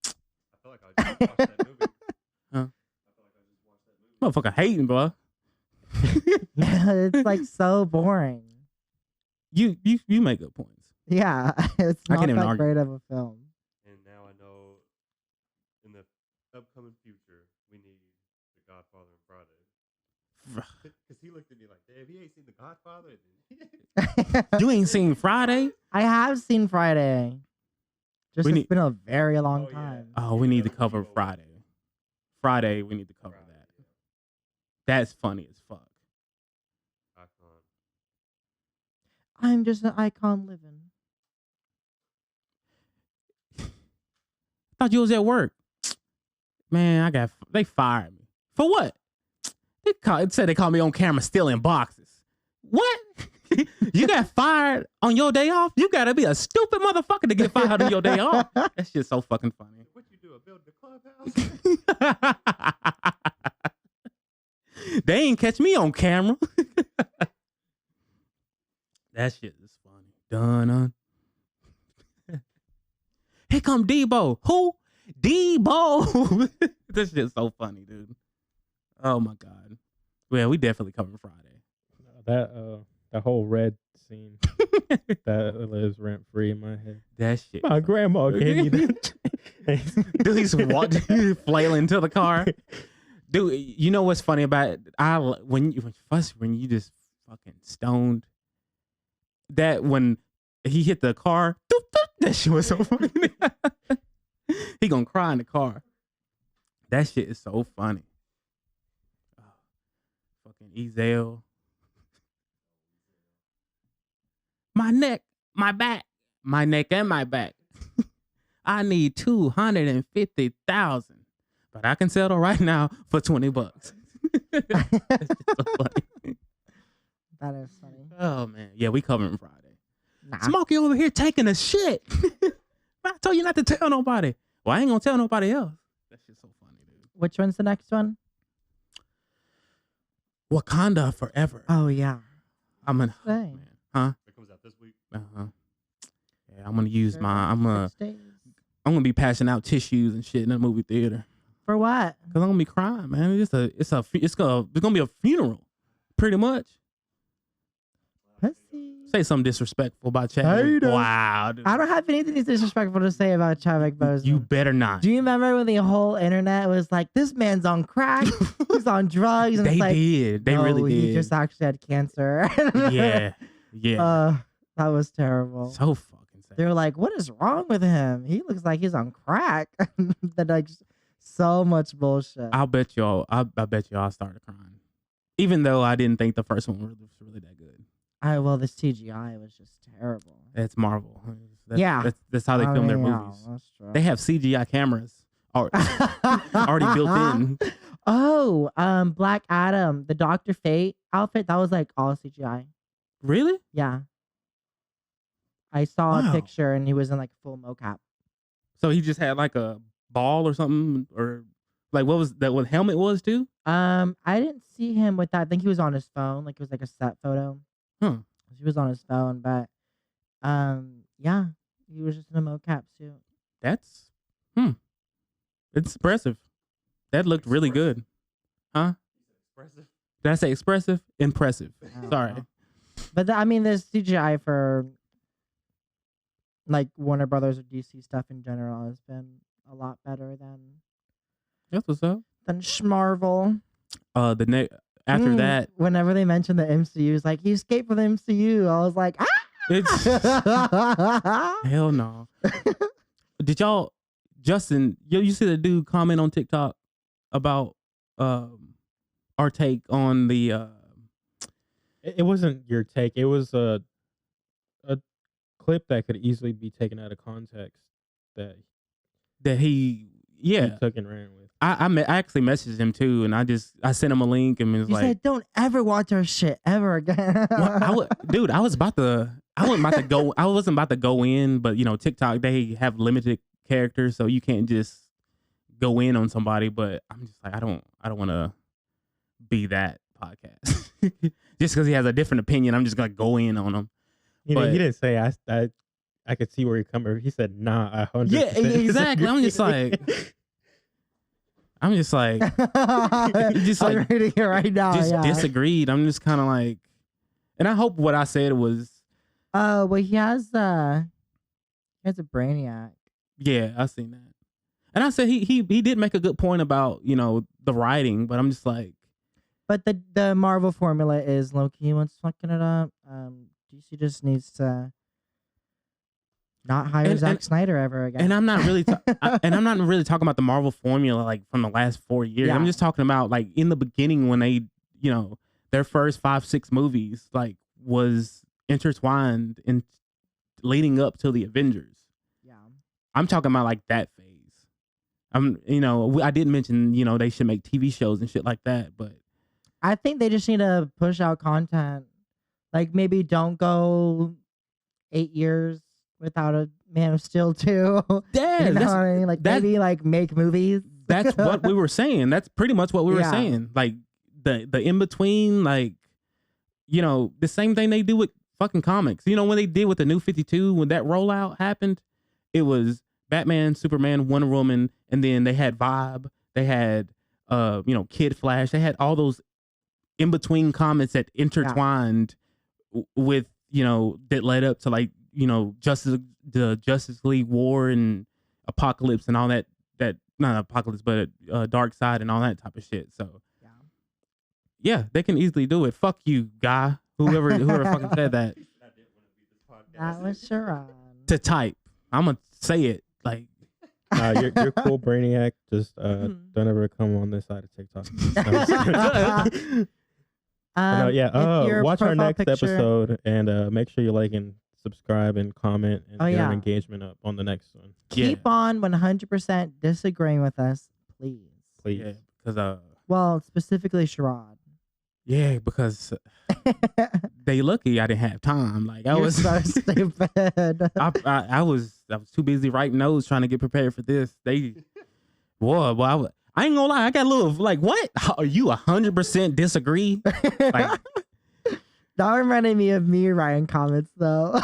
Speaker 5: I feel like I just watched that movie.
Speaker 3: Huh? Motherfucker hating, bro.
Speaker 4: It's like so boring.
Speaker 3: You make good points.
Speaker 4: Yeah, it's
Speaker 3: I
Speaker 4: not
Speaker 3: can't even
Speaker 4: that
Speaker 3: argue.
Speaker 4: great of a film.
Speaker 7: And now I know in the upcoming future, we need The Godfather and Friday. Because he looked at me like, damn, he ain't seen The Godfather.
Speaker 3: You ain't seen Friday?
Speaker 4: I have seen Friday. Just
Speaker 3: We
Speaker 4: it's
Speaker 3: need-
Speaker 4: been a very long
Speaker 7: Oh, yeah.
Speaker 4: time.
Speaker 3: Oh, we need to cover Friday. Friday, we need to cover that. That's funny as fuck.
Speaker 7: Icon.
Speaker 4: I'm just an icon living.
Speaker 3: Thought you was at work. Man, they fired me. For what? It said they called me on camera stealing boxes. What? You got fired on your day off? You gotta be a stupid motherfucker to get fired on your day off. That shit's so fucking funny.
Speaker 7: What you do, build the clubhouse?
Speaker 3: They ain't catch me on camera. That shit is funny. Dun. Here come Debo. Who? Debo. This shit's so funny, dude. Oh my god. Well, we definitely covered Friday.
Speaker 5: That whole red scene that lives rent free in my head.
Speaker 3: That shit.
Speaker 5: My grandma gave me that.
Speaker 3: Dude, he's flailing to the car. Dude, you know what's funny about it? When you just fucking stoned. That when he hit the car, doop, doop, that shit was so funny. He gonna cry in the car. That shit is so funny. Fucking Ezel. My neck, my back, my neck and my back. I need 250,000, but I can settle right now for $20. That's just so funny.
Speaker 4: That is funny.
Speaker 3: Oh man, yeah, we covering Friday.
Speaker 4: Nah.
Speaker 3: Smokey over here taking a shit. I told you not to tell nobody. Well, I ain't gonna tell nobody else. That shit's so funny, dude.
Speaker 4: Which one's the next one?
Speaker 3: Wakanda forever.
Speaker 4: Oh yeah.
Speaker 3: I'm gonna,
Speaker 4: Say.
Speaker 3: man. Huh?
Speaker 7: It comes out this week.
Speaker 3: Uh-huh. Yeah, I'm gonna use
Speaker 4: Sure,
Speaker 3: my. I'm
Speaker 4: 6 days.
Speaker 3: gonna be passing out tissues and shit in the movie theater
Speaker 4: For what?
Speaker 3: because I'm gonna be crying, man. It's gonna be a funeral, pretty much.
Speaker 4: Pussy.
Speaker 3: Say something disrespectful about Chadwick.
Speaker 4: Hater.
Speaker 3: Wow, dude.
Speaker 4: I don't have anything disrespectful to say about Chadwick Boseman.
Speaker 3: You better not.
Speaker 4: Do you remember when the whole internet was like, "This man's on crack, he's on drugs," and
Speaker 3: They
Speaker 4: it's like,
Speaker 3: did. They
Speaker 4: no,
Speaker 3: really did.
Speaker 4: He just actually had cancer.
Speaker 3: Yeah. Yeah.
Speaker 4: That was terrible.
Speaker 3: So fucking sad.
Speaker 4: They were like, "What is wrong with him? He looks like he's on crack." That like so much bullshit.
Speaker 3: I bet y'all started crying, even though I didn't think the first one was really that good.
Speaker 4: Well, this CGI was just terrible.
Speaker 3: It's Marvel.
Speaker 4: Yeah.
Speaker 3: That's how they
Speaker 4: I
Speaker 3: film their
Speaker 4: mean, yeah,
Speaker 3: movies.
Speaker 4: that's true.
Speaker 3: They have CGI cameras already built in.
Speaker 4: Oh, Black Adam, the Dr. Fate outfit, that was like all CGI.
Speaker 3: Really?
Speaker 4: Yeah. I saw
Speaker 3: Wow.
Speaker 4: a picture and he was in like full mocap.
Speaker 3: So he just had like a ball or something, or like what was that? What helmet was too?
Speaker 4: I didn't see him with that. I think he was on his phone. Like it was like a set photo.
Speaker 3: Huh.
Speaker 4: He was on his phone, but yeah, he was just in a mocap suit.
Speaker 3: That's It's impressive. That looked really good. Huh?
Speaker 7: Expressive.
Speaker 3: Did I say expressive? Impressive.
Speaker 4: I don't
Speaker 3: Sorry.
Speaker 4: know. But I mean, there's CGI for like Warner Brothers or DC stuff in general has been a lot better
Speaker 3: That's what's up.
Speaker 4: than Schmarvel.
Speaker 3: After that,
Speaker 4: Whenever they mention the MCU, it's like he escaped from the MCU. I was like,
Speaker 3: it's hell no. Did y'all, Justin? You see the dude comment on TikTok about our take on the
Speaker 5: It wasn't your take. It was a clip that could easily be taken out of context that
Speaker 3: he
Speaker 5: he took and ran with.
Speaker 3: I actually messaged him too, and I sent him a link and was
Speaker 4: You
Speaker 3: like,
Speaker 4: said, "Don't ever watch our shit ever again."
Speaker 3: well, I wasn't about to go. I wasn't about to go in, but you know, TikTok, they have limited characters, so you can't just go in on somebody. But I'm just like, I don't want to be that podcast. Just because he has a different opinion, I'm just gonna go in on him.
Speaker 5: He didn't say I could see where you're coming from. He said, "Nah, I 100%."
Speaker 3: Yeah, exactly. I'm just like,
Speaker 4: I'm reading it right now.
Speaker 3: just disagreed. I'm just kind of like, and I hope what I said was,
Speaker 4: well, he has a brainiac.
Speaker 3: yeah, I seen that. And I said he did make a good point about, you know, the writing, but I'm just like,
Speaker 4: But the Marvel formula is Loki what's fucking it up. DC just needs to not hire Zack Snyder ever again.
Speaker 3: and I'm not really talking about the Marvel formula like from the last 4 years.
Speaker 4: Yeah.
Speaker 3: I'm just talking about like in the beginning when they, you know, their first 5-6 movies like was intertwined in leading up to the Avengers.
Speaker 4: Yeah.
Speaker 3: I'm talking about like that phase. I did mention, you know, they should make TV shows and shit like that, but
Speaker 4: I think they just need to push out content. Like maybe don't go 8 years without a Man of Steel 2.
Speaker 3: yeah,
Speaker 4: You know what I mean? Like maybe like make movies.
Speaker 3: that's what we were saying. That's pretty much what we were
Speaker 4: Yeah.
Speaker 3: saying. Like the in between, like, you know, the same thing they do with fucking comics. You know, when they did with the New 52, when that rollout happened, it was Batman, Superman, Wonder Woman, and then they had Vibe. They had Kid Flash. They had all those in between comics that intertwined with, you know, that led up to like, you know, the Justice League War and Apocalypse and all that not Apocalypse, but Dark Side and all that type of shit. So yeah, they can easily do it. Fuck you, guy. Whoever fucking said that.
Speaker 7: I didn't want to be this podcast.
Speaker 4: That was Sharon.
Speaker 3: To type. I'm gonna say it like.
Speaker 5: You're cool, Brainiac. Just don't ever come on this side of TikTok. No, yeah.
Speaker 4: if your
Speaker 5: Watch our
Speaker 4: profile
Speaker 5: next
Speaker 4: picture-
Speaker 5: episode and make sure you like and subscribe and comment and
Speaker 4: Oh,
Speaker 5: get
Speaker 4: yeah.
Speaker 5: an engagement up on the next one.
Speaker 4: Keep on 100% disagreeing with us, please.
Speaker 5: Please.
Speaker 3: Yeah, because
Speaker 4: Well, specifically Sherrod.
Speaker 3: yeah, because they lucky I didn't have time. Like I
Speaker 4: You're
Speaker 3: was
Speaker 4: so stupid.
Speaker 3: I was too busy writing notes trying to get prepared for this. They, boy, I ain't gonna lie. I got a little like, what? Are you 100% disagree? Like,
Speaker 4: That reminded me of me writing comments though.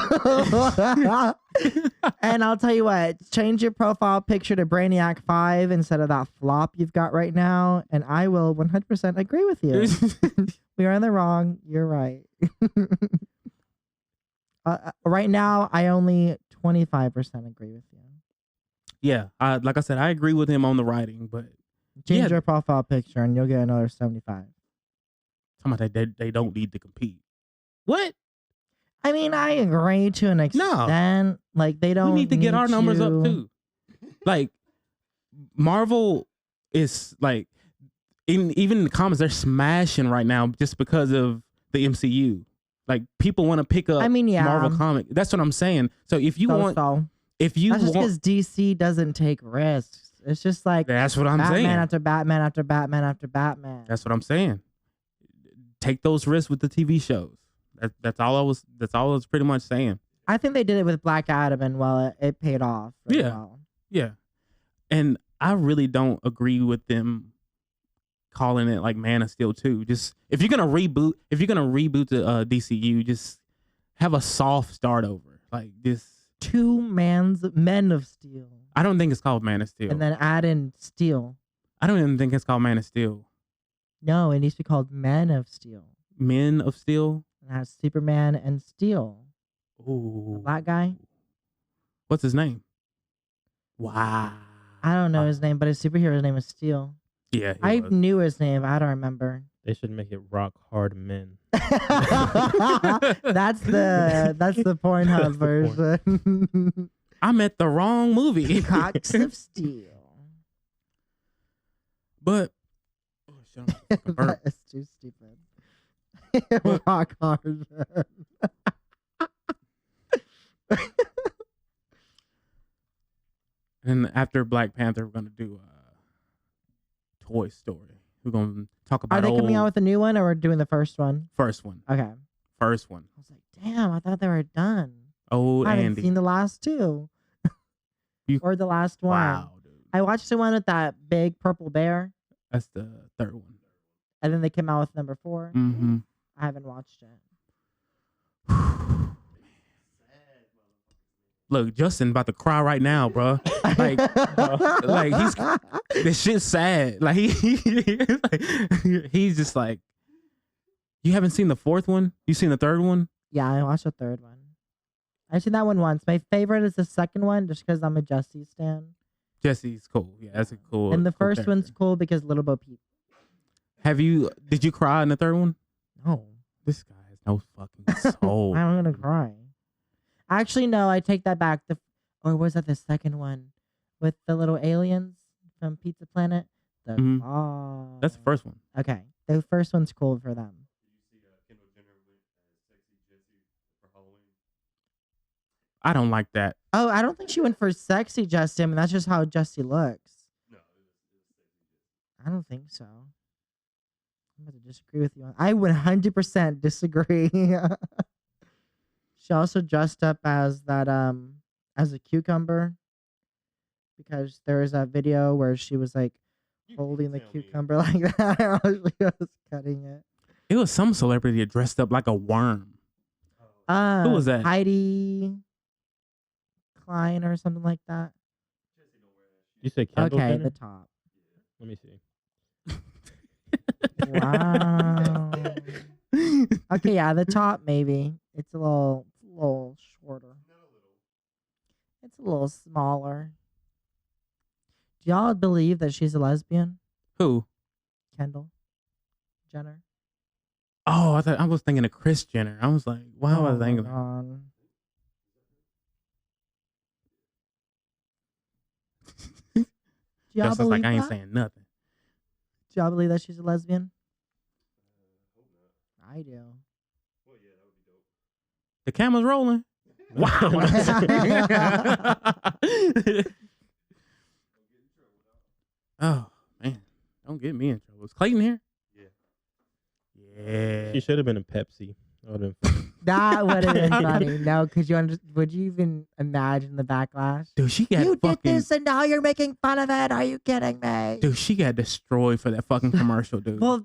Speaker 4: And I'll tell you what, change your profile picture to Brainiac 5 instead of that flop you've got right now, and I will 100% agree with you. We are in the wrong. You're right. Right now, I only 25% agree with you.
Speaker 3: yeah, like I said, I agree with him on the writing, but
Speaker 4: Change
Speaker 3: Yeah.
Speaker 4: your profile picture and you'll get another 75.
Speaker 3: somebody they don't need to compete. What?
Speaker 4: I mean, I agree to an extent. Like they don't.
Speaker 3: We need to get our numbers up
Speaker 4: you-
Speaker 3: too. Like Marvel is like even in the comics they're smashing right now just because of the MCU. Like people want to pick up
Speaker 4: I mean, yeah.
Speaker 3: Marvel comic. That's what I'm saying. So if you want
Speaker 4: So.
Speaker 3: if you
Speaker 4: That's just
Speaker 3: want
Speaker 4: because DC doesn't take risks. It's just like
Speaker 3: that's what I'm
Speaker 4: Batman
Speaker 3: saying.
Speaker 4: after Batman after Batman after Batman.
Speaker 3: That's what I'm saying. Take those risks with the TV shows. That's all I was pretty much saying.
Speaker 4: I think they did it with Black Adam, and well, it paid off. Really
Speaker 3: Yeah.
Speaker 4: well.
Speaker 3: Yeah. And I really don't agree with them calling it like Man of Steel 2. Just if you're gonna reboot the DCU, just have a soft start over. Like this.
Speaker 4: Men of Steel,
Speaker 3: I don't think it's called Man of Steel.
Speaker 4: and then add in Steel.
Speaker 3: I don't even think it's called Man of Steel.
Speaker 4: No, it needs to be called Men of Steel.
Speaker 3: Men of Steel.
Speaker 4: It has Superman and Steel. The
Speaker 3: Ooh.
Speaker 4: black guy.
Speaker 3: What's his name? Wow.
Speaker 4: I don't know his name, but his superhero's name is Steel.
Speaker 3: Yeah.
Speaker 4: I knew his name. I don't remember.
Speaker 5: They should make it Rock Hard Men.
Speaker 4: That's the Pornhub
Speaker 5: That's the
Speaker 4: version.
Speaker 3: I'm at the wrong movie.
Speaker 4: Cocks of Steel.
Speaker 3: But oh, shit, I'm a fucking burp.
Speaker 4: That is too stupid. Rock hard.
Speaker 3: And after Black Panther, we're gonna do Toy Story. We're gonna talk about
Speaker 4: Are they coming out
Speaker 3: old-
Speaker 4: with a new one, or we're doing the first one?
Speaker 3: first one.
Speaker 4: Okay. I
Speaker 3: First one.
Speaker 4: was like, damn, I thought they were done.
Speaker 3: Oh,
Speaker 4: I haven't
Speaker 3: Andy.
Speaker 4: seen the last two.
Speaker 3: You-
Speaker 4: Or the last one.
Speaker 3: Wow, dude.
Speaker 4: I watched the one with that big purple bear,
Speaker 3: That's the third one.
Speaker 4: and then they came out with number 4.
Speaker 3: Mm-hmm.
Speaker 4: I haven't watched it.
Speaker 3: Look, Justin about to cry right now, bro. Like he's this shit's sad. Like he's just like, you haven't seen the fourth one? You seen the third one?
Speaker 4: Yeah, I watched the third one. I've seen that one once. My favorite is the second one, just because I'm a Jesse stan.
Speaker 3: Jesse's cool. Yeah, that's a cool.
Speaker 4: And the
Speaker 3: cool
Speaker 4: first one's
Speaker 3: character.
Speaker 4: cool because Little Bo Peep.
Speaker 3: Did you cry in the third one?
Speaker 4: No,
Speaker 3: This guy has no fucking soul.
Speaker 4: I'm gonna cry. Actually, no, I take that back. Or was that the second one with the little aliens from Pizza Planet? The
Speaker 3: Mhm.
Speaker 4: oh,
Speaker 3: That's the first one.
Speaker 4: Okay, the first one's cool for them.
Speaker 7: Did you see Kendall Jenner went as sexy Jessie for Halloween?
Speaker 3: I don't like that.
Speaker 4: Oh, I don't think she went for sexy Jesse. I mean, that's just how Jesse looks.
Speaker 7: No, it was sexy Jessie.
Speaker 4: I don't think so. I'm going to disagree with you. I 100% disagree. She also dressed up as that as a cucumber, because there was that video where she was like
Speaker 7: You
Speaker 4: holding the
Speaker 7: tell me.
Speaker 4: cucumber like that. She was cutting it.
Speaker 3: It was some celebrity that dressed up like a worm.
Speaker 4: Who
Speaker 3: was that?
Speaker 4: Heidi Klein or something like that.
Speaker 7: Jessie don't wear that shit.
Speaker 5: You say Kendall
Speaker 4: Okay,
Speaker 5: Jenner?
Speaker 4: the top.
Speaker 5: Let me see.
Speaker 4: Wow. Okay, yeah, the top maybe. It's a little shorter.
Speaker 7: Not a little.
Speaker 4: It's a little smaller. Do y'all believe that she's a lesbian?
Speaker 3: Who?
Speaker 4: Kendall Jenner?
Speaker 3: Oh, I was thinking of Kris Jenner. I was like, why was I thinking?
Speaker 4: God. Do y'all
Speaker 3: Justin's like,
Speaker 4: believe
Speaker 3: I ain't
Speaker 4: that?
Speaker 3: saying nothing.
Speaker 4: Do y'all believe that she's a lesbian? I do.
Speaker 7: Well, yeah, that would be dope.
Speaker 3: The camera's rolling. Wow. Oh man, don't get me in trouble. Is Clayton here?
Speaker 7: Yeah.
Speaker 3: Yeah.
Speaker 5: She should have been a Pepsi. That would have been funny.
Speaker 4: That would have been funny. No, could you would you even imagine the backlash?
Speaker 3: Dude, she got
Speaker 4: You
Speaker 3: fucking.
Speaker 4: did this and now you're making fun of it. Are you kidding me?
Speaker 3: Dude, she got destroyed for that fucking commercial, dude.
Speaker 4: Well,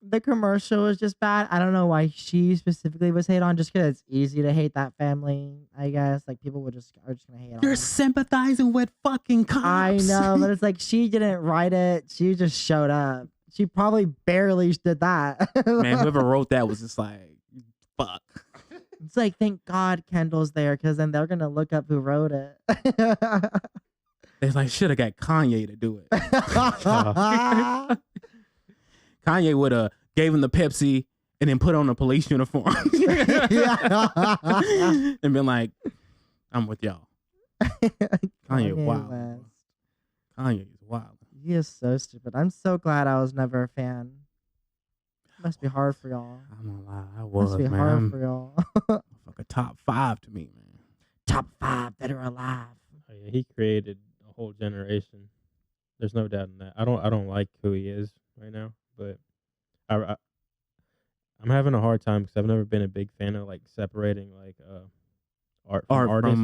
Speaker 4: the commercial was just bad. I don't know why she specifically was hate on, just because it's easy to hate that family, I guess. Like, people are just gonna hate on
Speaker 3: You're
Speaker 4: them.
Speaker 3: sympathizing with fucking cops.
Speaker 4: I know, but it's like she didn't write it. She just showed up. She probably barely did that.
Speaker 3: Man, whoever wrote that was just like, fuck.
Speaker 4: It's like, thank God Kendall's there, because then they're gonna look up who wrote it.
Speaker 3: They like should have got Kanye to do it. Kanye would have gave him the Pepsi and then put on a police uniform and been like, "I'm with y'all." Kanye wild.
Speaker 4: West.
Speaker 3: Kanye's wild.
Speaker 4: He is so stupid. I'm so glad I was never a fan. Must be hard for y'all.
Speaker 3: I'm gonna lie, I was,
Speaker 4: Must be
Speaker 3: man.
Speaker 4: hard
Speaker 3: I'm
Speaker 4: for y'all.
Speaker 3: like a top 5 to me, man.
Speaker 4: Top 5 that are alive.
Speaker 5: Oh, yeah, he created a whole generation. There's no doubt in that. I don't like who he is right now, but I'm having a hard time because I've never been a big fan of like separating like art from artists.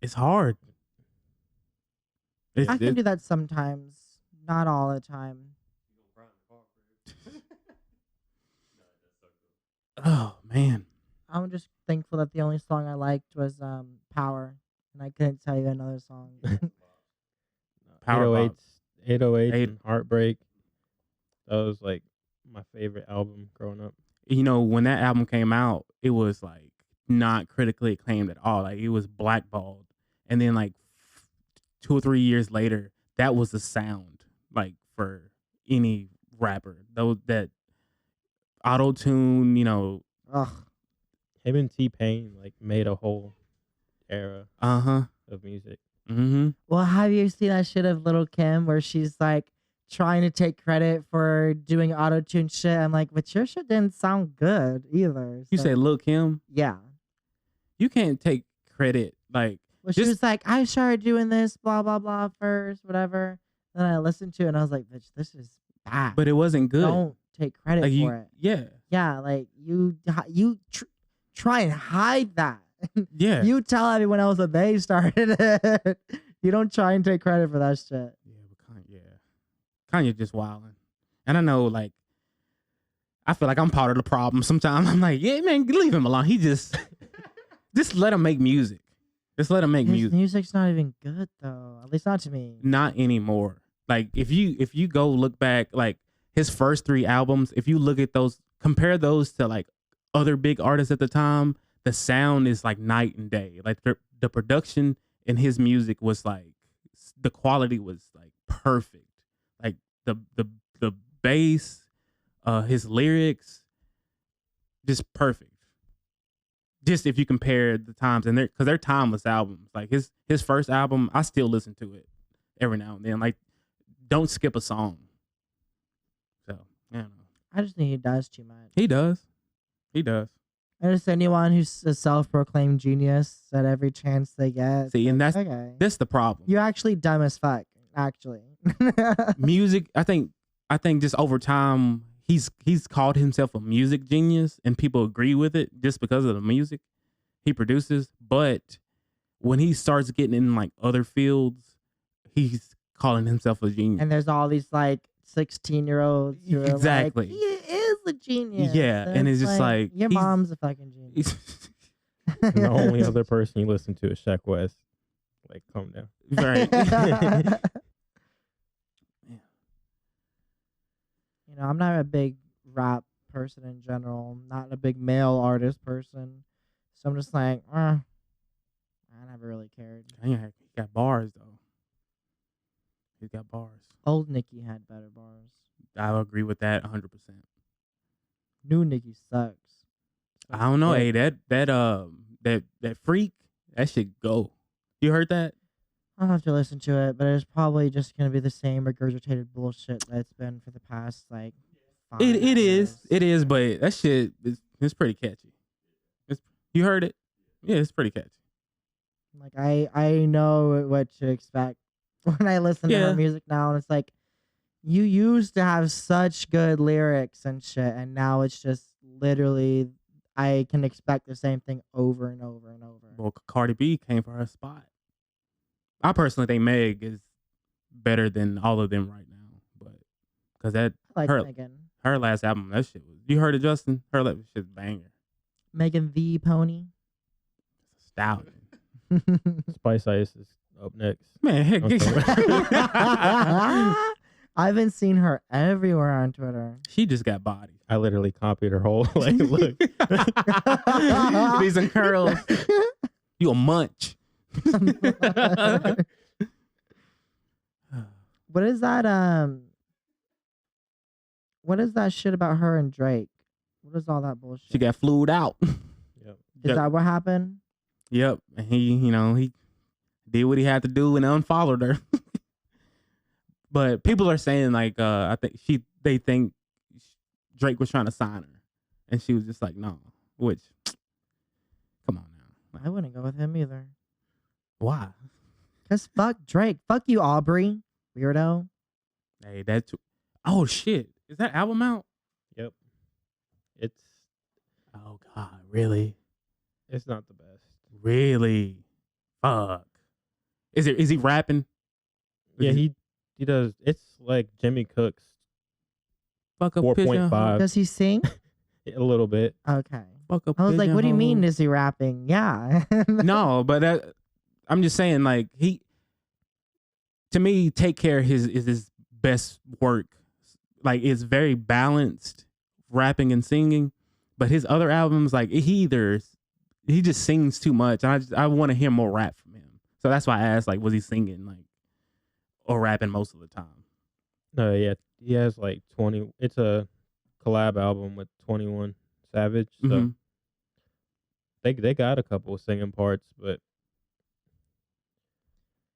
Speaker 3: It's hard.
Speaker 4: I can do that sometimes, not all the time.
Speaker 3: Oh man.
Speaker 4: I'm just thankful that the only song I liked was Power, and I couldn't tell you another song.
Speaker 3: Power
Speaker 5: 808s,
Speaker 3: Eight-
Speaker 5: and Heartbreak. That was like my favorite album growing up.
Speaker 3: You know, when that album came out, it was like not critically acclaimed at all. Like it was blackballed. And then like 2 or 3 years later, that was the sound like for any rapper. Those that auto tune, you know.
Speaker 4: Ugh.
Speaker 5: Him and T-Pain like made a whole era
Speaker 3: Uh-huh.
Speaker 5: of music.
Speaker 3: Mm-hmm.
Speaker 4: Well, have you seen that shit of Little Kim where she's like trying to take credit for doing auto tune shit? I'm like, but your shit didn't sound good either.
Speaker 3: You
Speaker 4: So,
Speaker 3: said Lil Kim?
Speaker 4: yeah.
Speaker 3: You can't take credit like
Speaker 4: Well, she
Speaker 3: Just-
Speaker 4: was like, I started doing this, blah, blah, blah, first, whatever. Then I listened to it and I was like, bitch, this is bad.
Speaker 3: but it wasn't good.
Speaker 4: Don't take credit
Speaker 3: like
Speaker 4: for it.
Speaker 3: Yeah.
Speaker 4: Yeah, like you try and hide that.
Speaker 3: Yeah.
Speaker 4: You tell everyone else that they started it. You don't try and take credit for that shit.
Speaker 3: Kanye just wilding. And I know, like, I feel like I'm part of the problem. Sometimes I'm like, yeah, man, leave him alone. He just let him make music. Just let him make
Speaker 4: His
Speaker 3: music.
Speaker 4: music's not even good though. At least not to me.
Speaker 3: Not anymore. Like if you go look back, like his first 3 albums, if you look at those, compare those to like other big artists at the time, the sound is like night and day. Like the production in his music was like, the quality was like perfect. Like the bass, his lyrics, just perfect. Just if you compare the times, and because they're timeless albums. Like his first album, I still listen to it every now and then. Like, don't skip a song. So yeah,
Speaker 4: I just think he does too much.
Speaker 3: he does. He does.
Speaker 4: And just anyone who's a self-proclaimed genius at every chance they get.
Speaker 3: See, and
Speaker 4: like,
Speaker 3: that's
Speaker 4: okay.
Speaker 3: that's the problem.
Speaker 4: You're actually dumb as fuck. Actually.
Speaker 3: Music. I think just over time, he's called himself a music genius, and people agree with it just because of the music he produces. But when he starts getting in like other fields, he's calling himself a genius.
Speaker 4: And there's all these like 16-year-olds who are
Speaker 3: Exactly.
Speaker 4: like, he is a genius.
Speaker 3: Yeah, and it's just like,
Speaker 4: your
Speaker 3: he's-
Speaker 4: mom's a fucking genius.
Speaker 5: And the only other person you listen to is Sheck West. Like, calm down.
Speaker 3: Right.
Speaker 4: You know, I'm not a big rap person in general. I'm not a big male artist person. So I'm just like, I never really cared.
Speaker 3: He got bars though. He's got bars.
Speaker 4: Old Nicki had better bars.
Speaker 3: I agree with that 100%.
Speaker 4: New Nikki sucks.
Speaker 3: I don't know.
Speaker 4: Yeah.
Speaker 3: Hey, that freak, that shit go. You heard that?
Speaker 4: I'll have to listen to it, but it's probably just gonna be the same regurgitated bullshit that it's been for the past like 5
Speaker 3: It is.
Speaker 4: years.
Speaker 3: It is, but that shit it's pretty catchy. You heard it? Yeah, it's pretty catchy.
Speaker 4: Like I know what to expect when I listen to
Speaker 3: Yeah.
Speaker 4: her music now, and it's like you used to have such good lyrics and shit, and now it's just literally I can expect the same thing over and over and over.
Speaker 3: Well, Cardi B came for her spot. I personally think Meg is better than all of them right now, but because that
Speaker 4: I like
Speaker 3: her
Speaker 4: Megan.
Speaker 3: her last album, that shit was. You heard it, Justin? Her last shit's banger.
Speaker 4: Megan the Pony.
Speaker 3: Stallion.
Speaker 5: Spice Ice is up next.
Speaker 3: Man, heck,
Speaker 5: Okay.
Speaker 4: I haven't seen her everywhere on Twitter.
Speaker 3: she just got bodied.
Speaker 5: I literally copied her whole like look.
Speaker 3: These and curls. You a munch.
Speaker 4: What is that? What is that shit about her and Drake? What is all that bullshit?
Speaker 3: She got flued out.
Speaker 5: Yep.
Speaker 4: Is that what happened?
Speaker 3: Yep. And he did what he had to do and unfollowed her. But people are saying like I think they think Drake was trying to sign her. And she was just like, no. Which come on now.
Speaker 4: I wouldn't go with him either.
Speaker 3: Why?
Speaker 4: Cause fuck Drake. Fuck you, Aubrey. Weirdo.
Speaker 3: Hey, that's oh shit. Is that album out?
Speaker 5: Yep. It's
Speaker 3: Oh God, really?
Speaker 5: not the best.
Speaker 3: Really? Fuck. Is he rapping?
Speaker 5: Yeah, he does. It's like Jimmy Cook's
Speaker 3: Fuck up
Speaker 5: 4.5
Speaker 4: Does he sing?
Speaker 5: a little bit.
Speaker 4: Okay.
Speaker 3: Fuck up
Speaker 4: I was like, what do you mean?
Speaker 3: Pigeonhole.
Speaker 4: Is he rapping? Yeah.
Speaker 3: No, but I'm just saying, like to me, Take Care is his best work. Like it's very balanced, rapping and singing. But his other albums, like he just sings too much. And I want to hear more rap from him. So that's why I asked, like, was he singing like or rapping most of the time?
Speaker 5: No, yeah, he has like 20. It's a collab album with 21 Savage. So
Speaker 3: Mhm.
Speaker 5: they got a couple of singing parts, but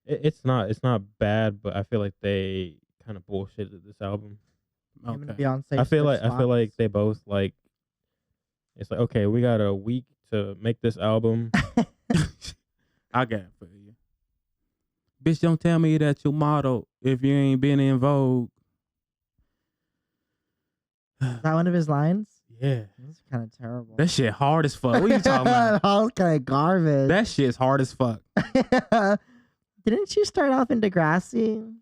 Speaker 5: it's not bad. But I feel like they kind of bullshitted this album.
Speaker 4: Him and
Speaker 3: Okay.
Speaker 4: Beyonce.
Speaker 5: I feel
Speaker 4: switched
Speaker 5: like
Speaker 4: spots.
Speaker 5: they both like. It's like, okay, we got a week to make this album.
Speaker 3: I got it for you. Bitch, don't tell me that your motto if you ain't been in Vogue.
Speaker 4: Is that one of his lines?
Speaker 3: Yeah.
Speaker 4: That's kind of terrible.
Speaker 3: That shit hard as fuck. What are you talking about?
Speaker 4: All kind of garbage.
Speaker 3: That shit's hard as fuck.
Speaker 4: Didn't you start off in Degrassi?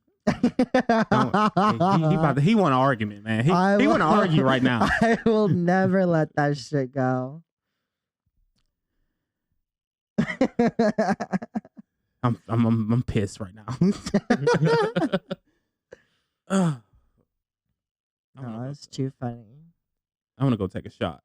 Speaker 3: He want an argument, man. He want to argue right now.
Speaker 4: I will never let that shit go.
Speaker 3: I'm pissed right now. Ugh.
Speaker 4: No, that's too funny.
Speaker 3: I want to go take a shot.